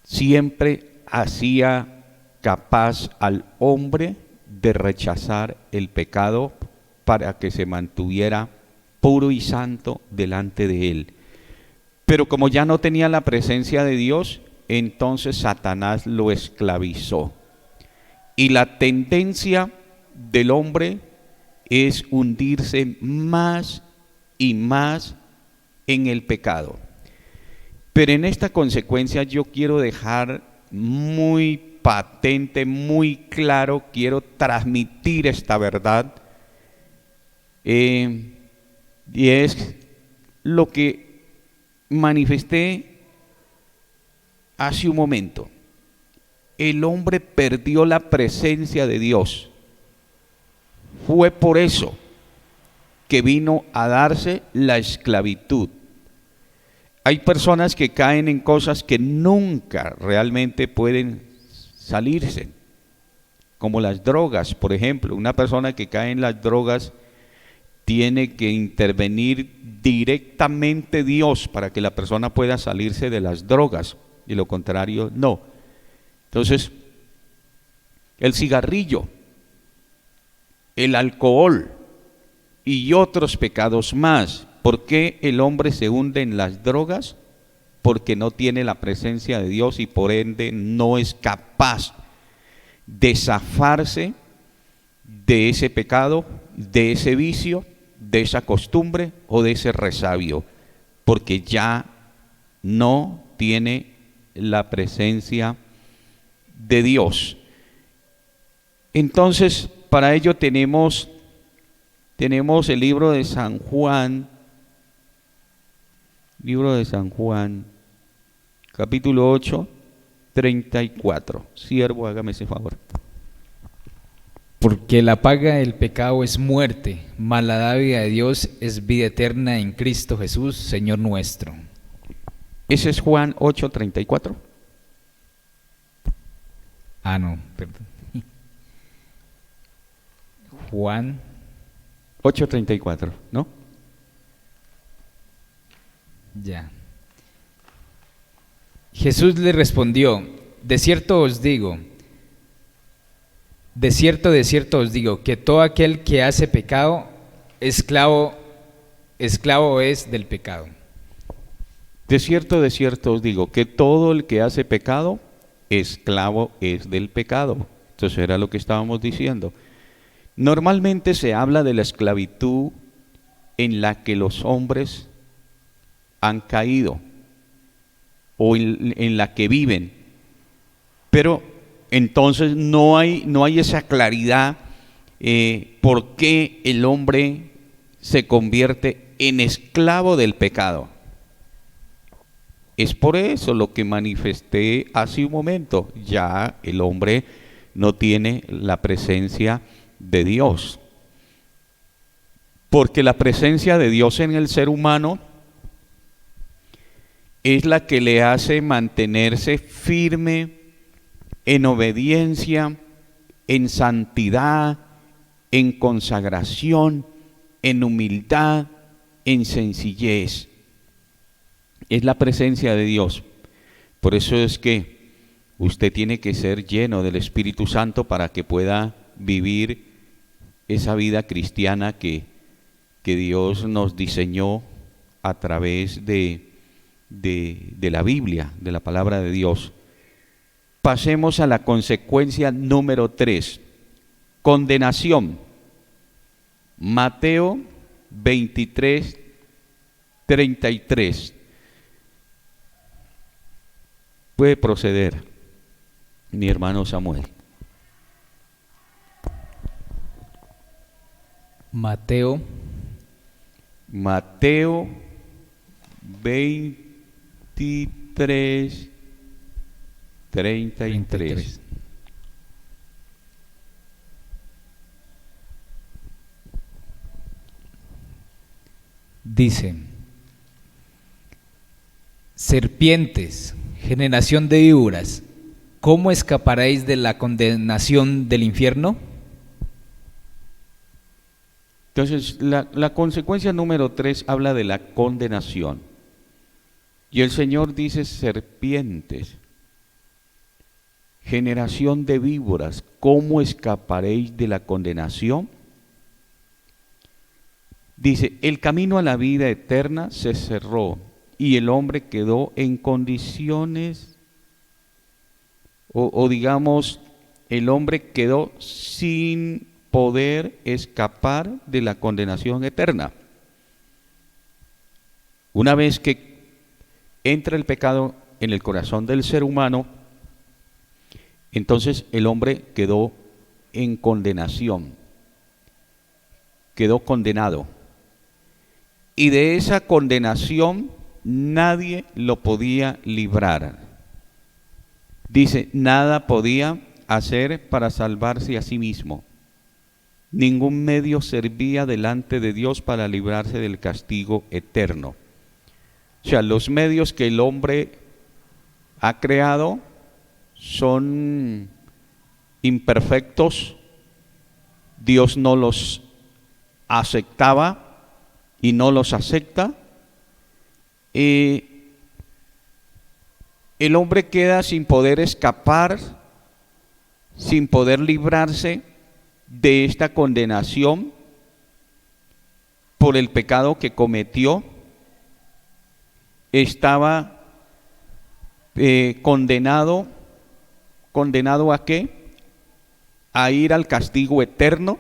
siempre hacía capaz al hombre de rechazar el pecado para que se mantuviera puro y santo delante de él. Pero como ya no tenía la presencia de Dios, entonces Satanás lo esclavizó. Y la tendencia del hombre es hundirse más y más en el pecado. Pero en esta consecuencia yo quiero dejar muy patente, muy claro, quiero transmitir esta verdad, y es lo que manifesté hace un momento. El hombre perdió la presencia de Dios. Fue por eso que vino a darse la esclavitud. Hay personas que caen en cosas que nunca realmente pueden salirse, como las drogas, por ejemplo. Una persona que cae en las drogas tiene que intervenir directamente Dios para que la persona pueda salirse de las drogas, y lo contrario no. Entonces, el cigarrillo, el alcohol y otros pecados más. ¿Por qué el hombre se hunde en las drogas? Porque no tiene la presencia de Dios y por ende no es capaz de zafarse de ese pecado, de ese vicio, de esa costumbre o de ese resabio, porque ya no tiene la presencia de Dios. Entonces, para ello tenemos el libro de San Juan, capítulo 8, 34. Siervo, hágame ese favor. Porque la paga del pecado es muerte, mas la dádiva de Dios es vida eterna en Cristo Jesús, Señor nuestro. Ese es Juan 8, 34. Ah, no, perdón. Juan 8:34, ¿no? Ya. Jesús le respondió, de cierto os digo, de cierto os digo, que todo aquel que hace pecado, esclavo es del pecado. De cierto os digo, que todo el que hace pecado, esclavo es del pecado. Entonces era lo que estábamos diciendo. Normalmente se habla de la esclavitud en la que los hombres han caído o en la que viven, pero entonces no hay esa claridad por qué el hombre se convierte en esclavo del pecado. Es por eso lo que manifesté hace un momento. Ya el hombre no tiene la presencia de Dios. porque la presencia de Dios en el ser humano es la que le hace mantenerse firme en obediencia, en santidad, en consagración, en humildad, en sencillez. Es la presencia de Dios. Por eso es que usted tiene que ser lleno del Espíritu Santo para que pueda vivir esa vida cristiana que Dios nos diseñó a través de la Biblia, de la palabra de Dios. Pasemos a la consecuencia número 3, condenación. Mateo 23, 33. Puede proceder, mi hermano Samuel. Mateo 23, 33. Dice: serpientes, generación de víboras, ¿cómo escaparéis de la condenación del infierno? Entonces, la consecuencia número 3 habla de la condenación. Y el Señor dice: serpientes, generación de víboras, ¿cómo escaparéis de la condenación? Dice: el camino a la vida eterna se cerró y el hombre quedó en condiciones, o digamos, el hombre quedó sin poder escapar de la condenación eterna. Una vez que entra el pecado en el corazón del ser humano, entonces el hombre quedó en condenación, quedó condenado. Y de esa condenación nadie lo podía librar. Dice, nada podía hacer para salvarse a sí mismo. Ningún medio servía delante de Dios para librarse del castigo eterno. O sea, los medios que el hombre ha creado son imperfectos. Dios no los aceptaba y no los acepta. El hombre queda sin poder escapar, sin poder librarse de esta condenación por el pecado que cometió. Estaba condenado ¿a qué? A ir al castigo eterno.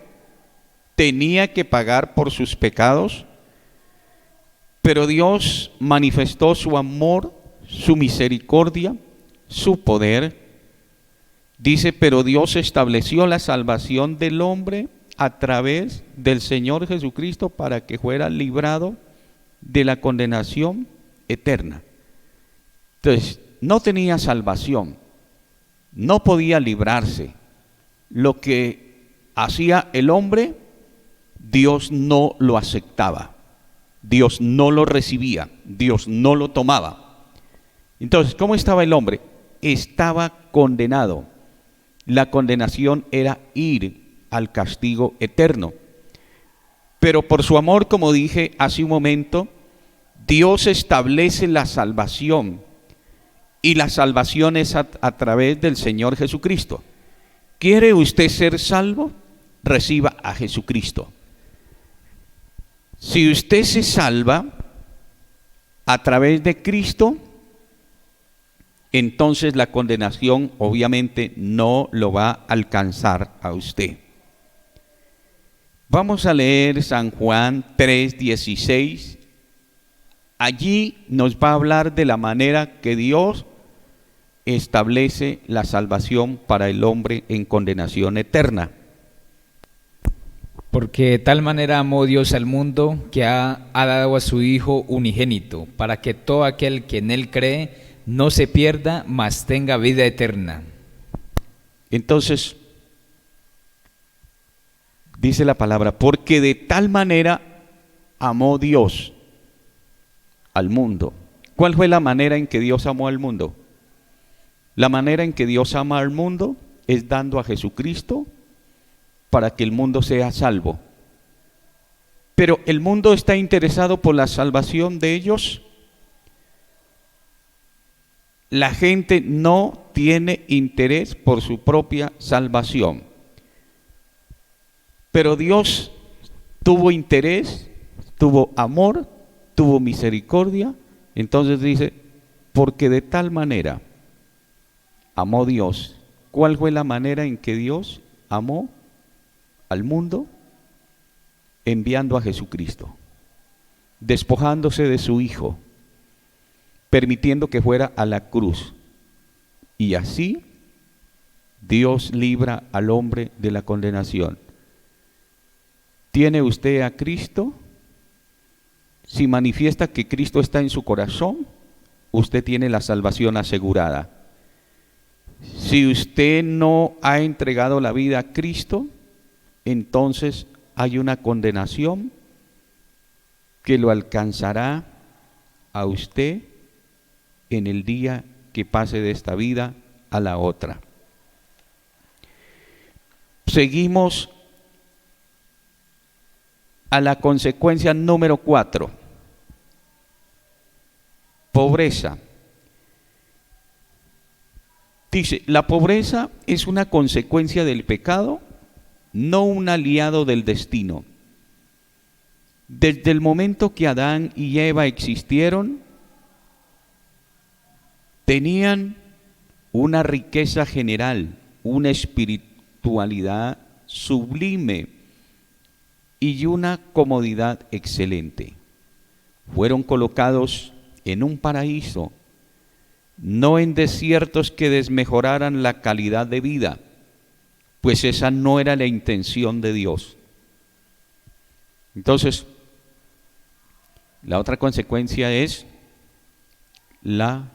Tenía que pagar por sus pecados, pero Dios manifestó su amor, su misericordia, su poder. Dice, pero Dios estableció la salvación del hombre a través del Señor Jesucristo para que fuera librado de la condenación eterna. Entonces, no tenía salvación, no podía librarse. Lo que hacía el hombre, Dios no lo aceptaba, Dios no lo recibía, Dios no lo tomaba. Entonces, ¿cómo estaba el hombre? Estaba condenado. La condenación era ir al castigo eterno. Pero por su amor, como dije hace un momento, Dios establece la salvación. Y la salvación es a través del Señor Jesucristo. ¿Quiere usted ser salvo? Reciba a Jesucristo. Si usted se salva a través de Cristo, entonces la condenación obviamente no lo va a alcanzar a usted. Vamos a leer San Juan 3:16. Allí nos va a hablar de la manera que Dios establece la salvación para el hombre en condenación eterna. Porque de tal manera amó Dios al mundo que ha dado a su Hijo unigénito, para que todo aquel que en Él cree no se pierda, mas tenga vida eterna. Entonces, dice la palabra, porque de tal manera amó Dios al mundo. ¿Cuál fue la manera en que Dios amó al mundo? La manera en que Dios ama al mundo es dando a Jesucristo para que el mundo sea salvo. Pero ¿el mundo está interesado por la salvación de ellos? La gente no tiene interés por su propia salvación. Pero Dios tuvo interés, tuvo amor, tuvo misericordia. Entonces dice, porque de tal manera amó Dios. ¿Cuál fue la manera en que Dios amó al mundo? Enviando a Jesucristo, despojándose de su Hijo, permitiendo que fuera a la cruz. Y así Dios libra al hombre de la condenación. ¿Tiene usted a Cristo? Si manifiesta que Cristo está en su corazón, usted tiene la salvación asegurada. Si usted no ha entregado la vida a Cristo, entonces hay una condenación que lo alcanzará a usted en el día que pase de esta vida a la otra. Seguimos a la consecuencia número 4. Pobreza. Dice, la pobreza es una consecuencia del pecado, no un aliado del destino. Desde el momento que Adán y Eva existieron, tenían una riqueza general, una espiritualidad sublime y una comodidad excelente. Fueron colocados en un paraíso, no en desiertos que desmejoraran la calidad de vida, pues esa no era la intención de Dios. Entonces, la otra consecuencia es la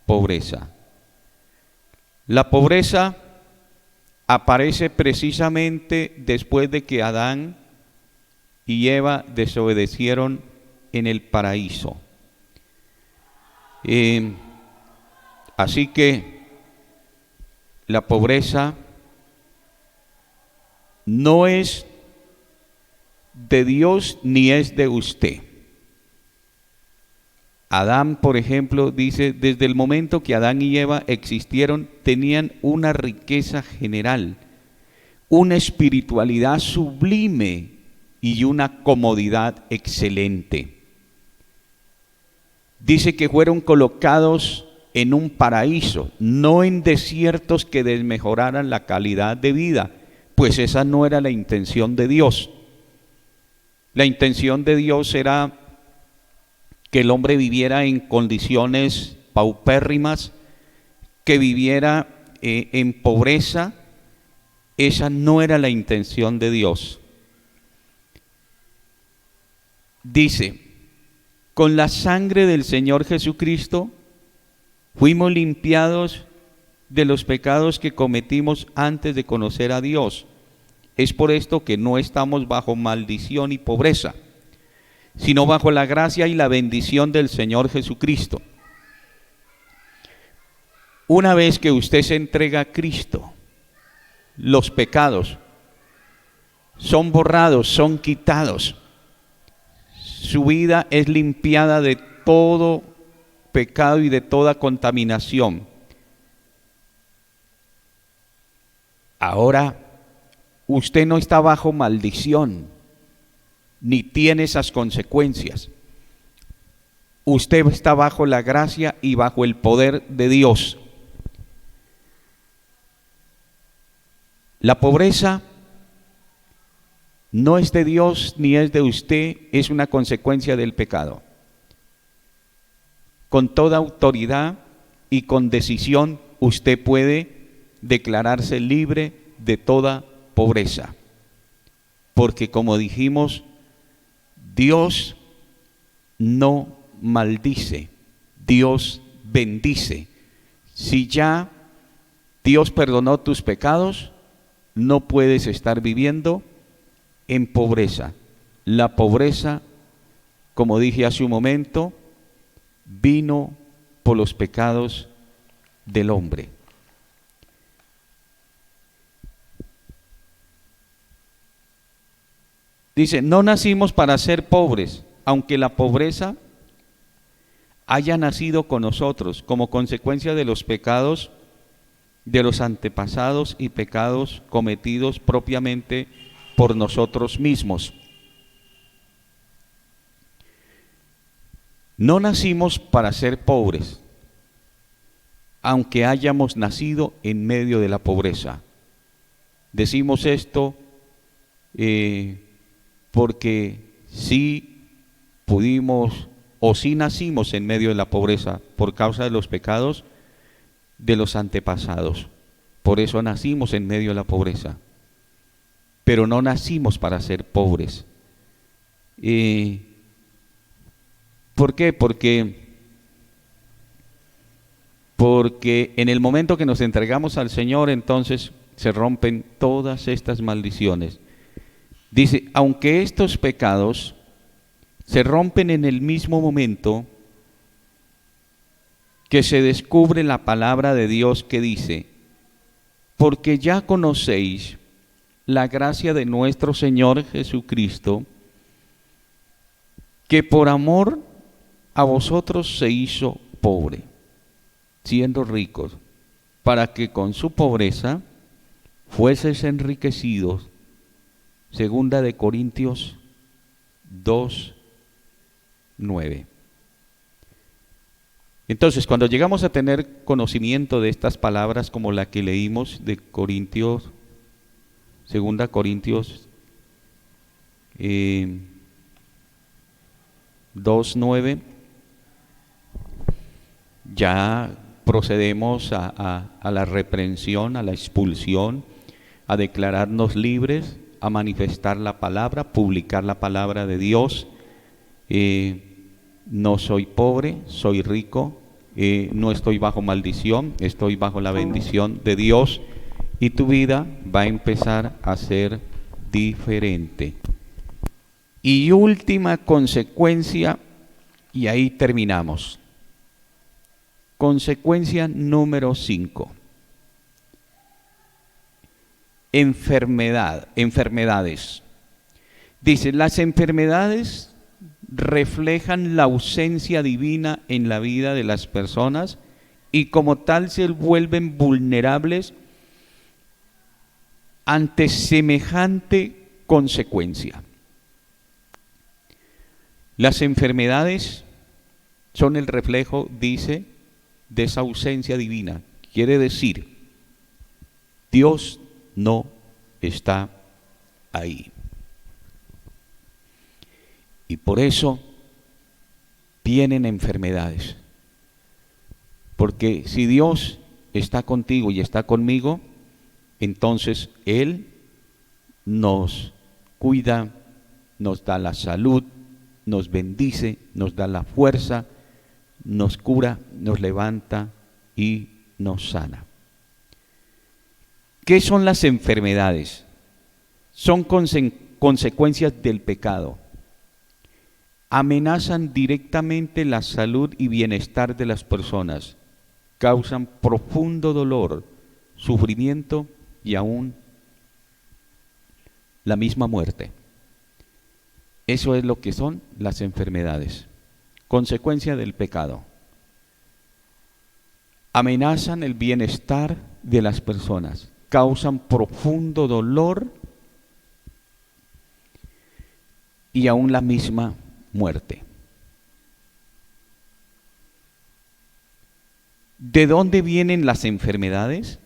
pobreza. La pobreza aparece precisamente después de que Adán y Eva desobedecieron en el paraíso. Así que la pobreza no es de Dios ni es de usted. Adán, por ejemplo, dice, desde el momento que Adán y Eva existieron, tenían una riqueza general, una espiritualidad sublime y una comodidad excelente. Dice que fueron colocados en un paraíso, no en desiertos que desmejoraran la calidad de vida, pues esa no era la intención de Dios. La intención de Dios era que el hombre viviera en condiciones paupérrimas, que viviera en pobreza. Esa no era la intención de Dios. Dice, con la sangre del Señor Jesucristo fuimos limpiados de los pecados que cometimos antes de conocer a Dios. Es por esto que no estamos bajo maldición y pobreza, sino bajo la gracia y la bendición del Señor Jesucristo. Una vez que usted se entrega a Cristo, los pecados son borrados, son quitados. Su vida es limpiada de todo pecado y de toda contaminación. Ahora, usted no está bajo maldición, ni tiene esas consecuencias. Usted está bajo la gracia y bajo el poder de Dios. La pobreza no es de Dios ni es de usted, es una consecuencia del pecado. Con toda autoridad y con decisión usted puede declararse libre de toda pobreza. Porque como dijimos, Dios no maldice, Dios bendice. Si ya Dios perdonó tus pecados, no puedes estar viviendo en pobreza. La pobreza como dije hace un momento, vino por los pecados del hombre. Dice, no nacimos para ser pobres, aunque la pobreza haya nacido con nosotros como consecuencia de los pecados de los antepasados y pecados cometidos propiamente por nosotros mismos. No nacimos para ser pobres, aunque hayamos nacido en medio de la pobreza. Decimos esto porque sí pudimos o sí nacimos en medio de la pobreza por causa de los pecados de los antepasados. Por eso nacimos en medio de la pobreza. Pero no nacimos para ser pobres. ¿Por qué? Porque en el momento que nos entregamos al Señor, entonces se rompen todas estas maldiciones. Dice, aunque estos pecados se rompen en el mismo momento que se descubre la palabra de Dios que dice, porque ya conocéis la gracia de nuestro Señor Jesucristo, que por amor a vosotros se hizo pobre, siendo ricos, para que con su pobreza fueseis enriquecidos. Segunda de Corintios 2:9. Entonces, cuando llegamos a tener conocimiento de estas palabras como la que leímos de Corintios, Segunda Corintios 2:9, ya procedemos a la reprensión, a la expulsión, a declararnos libres, a manifestar la palabra, publicar la palabra de Dios. No soy pobre, soy rico, no estoy bajo maldición, estoy bajo la bendición de Dios, y tu vida va a empezar a ser diferente. Y última consecuencia, y ahí terminamos. Consecuencia número 5. Enfermedades. Dice, las enfermedades reflejan la ausencia divina en la vida de las personas y como tal se vuelven vulnerables ante semejante consecuencia. Las enfermedades son el reflejo, dice, de esa ausencia divina. Quiere decir, Dios no está ahí. Y por eso vienen enfermedades. Porque si Dios está contigo y está conmigo, entonces Él nos cuida, nos da la salud, nos bendice, nos da la fuerza, nos cura, nos levanta y nos sana. ¿Qué son las enfermedades? Son consecuencias del pecado. Amenazan directamente la salud y bienestar de las personas. Causan profundo dolor, sufrimiento y aún la misma muerte. Eso es lo que son las enfermedades. Consecuencia del pecado. Amenazan el bienestar de las personas. Causan profundo dolor y aún la misma muerte. ¿De dónde vienen las enfermedades?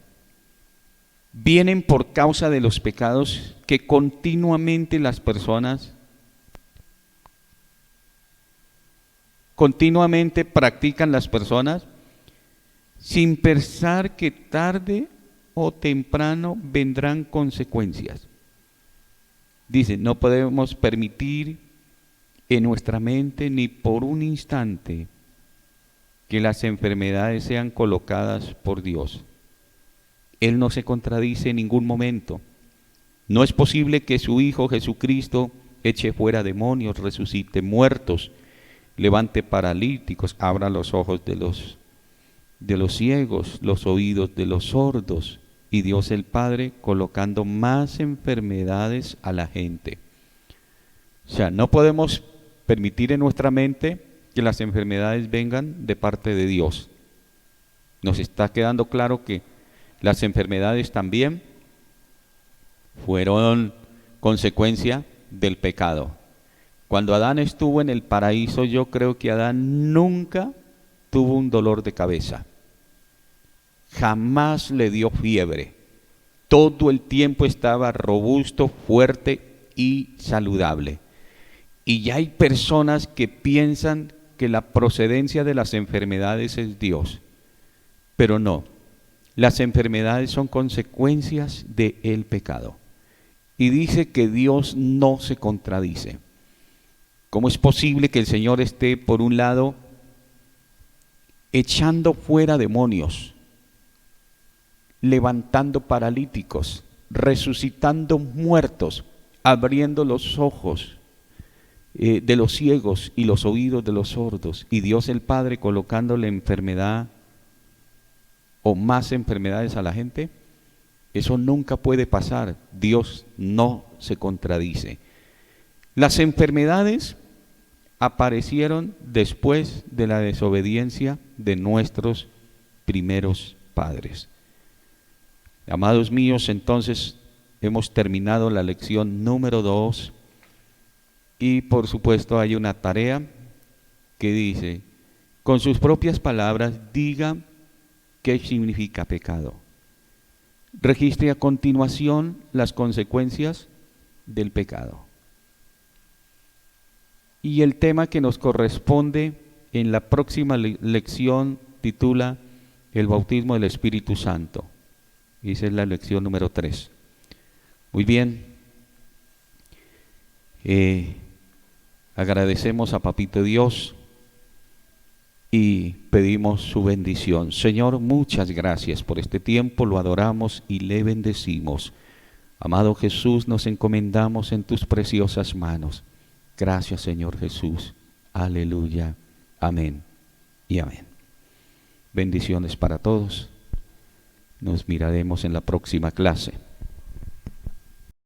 Vienen por causa de los pecados que continuamente las personas practican las personas sin pensar que tarde o temprano vendrán consecuencias. Dice, no podemos permitir en nuestra mente ni por un instante que las enfermedades sean colocadas por Dios. Él no se contradice en ningún momento. No es posible que su Hijo Jesucristo eche fuera demonios, resucite muertos, levante paralíticos, abra los ojos de los ciegos, los oídos de los sordos, y Dios el Padre colocando más enfermedades a la gente. O sea, no podemos permitir en nuestra mente que las enfermedades vengan de parte de Dios. Nos está quedando claro que las enfermedades también fueron consecuencia del pecado. Cuando Adán estuvo en el paraíso, yo creo que Adán nunca tuvo un dolor de cabeza. Jamás le dio fiebre. Todo el tiempo estaba robusto, fuerte y saludable. Y ya hay personas que piensan que la procedencia de las enfermedades es Dios. Pero no, las enfermedades son consecuencias del pecado. Y dice que Dios no se contradice. ¿Cómo es posible que el Señor esté, por un lado, echando fuera demonios, levantando paralíticos, resucitando muertos, abriendo los ojos de los ciegos y los oídos de los sordos, y Dios el Padre colocándole enfermedad o más enfermedades a la gente? Eso nunca puede pasar. Dios no se contradice. Las enfermedades aparecieron después de la desobediencia de nuestros primeros padres. Amados míos, entonces hemos terminado la lección número 2 y por supuesto hay una tarea que dice, con sus propias palabras, diga qué significa pecado. Registre a continuación las consecuencias del pecado. Y el tema que nos corresponde en la próxima lección titula El bautismo del Espíritu Santo. Esa es la lección número 3. Muy bien. Agradecemos a Papito Dios y pedimos su bendición. Señor, muchas gracias por este tiempo, lo adoramos y le bendecimos. Amado Jesús, nos encomendamos en tus preciosas manos. Gracias, Señor Jesús. Aleluya. Amén y amén. Bendiciones para todos. Nos miraremos en la próxima clase.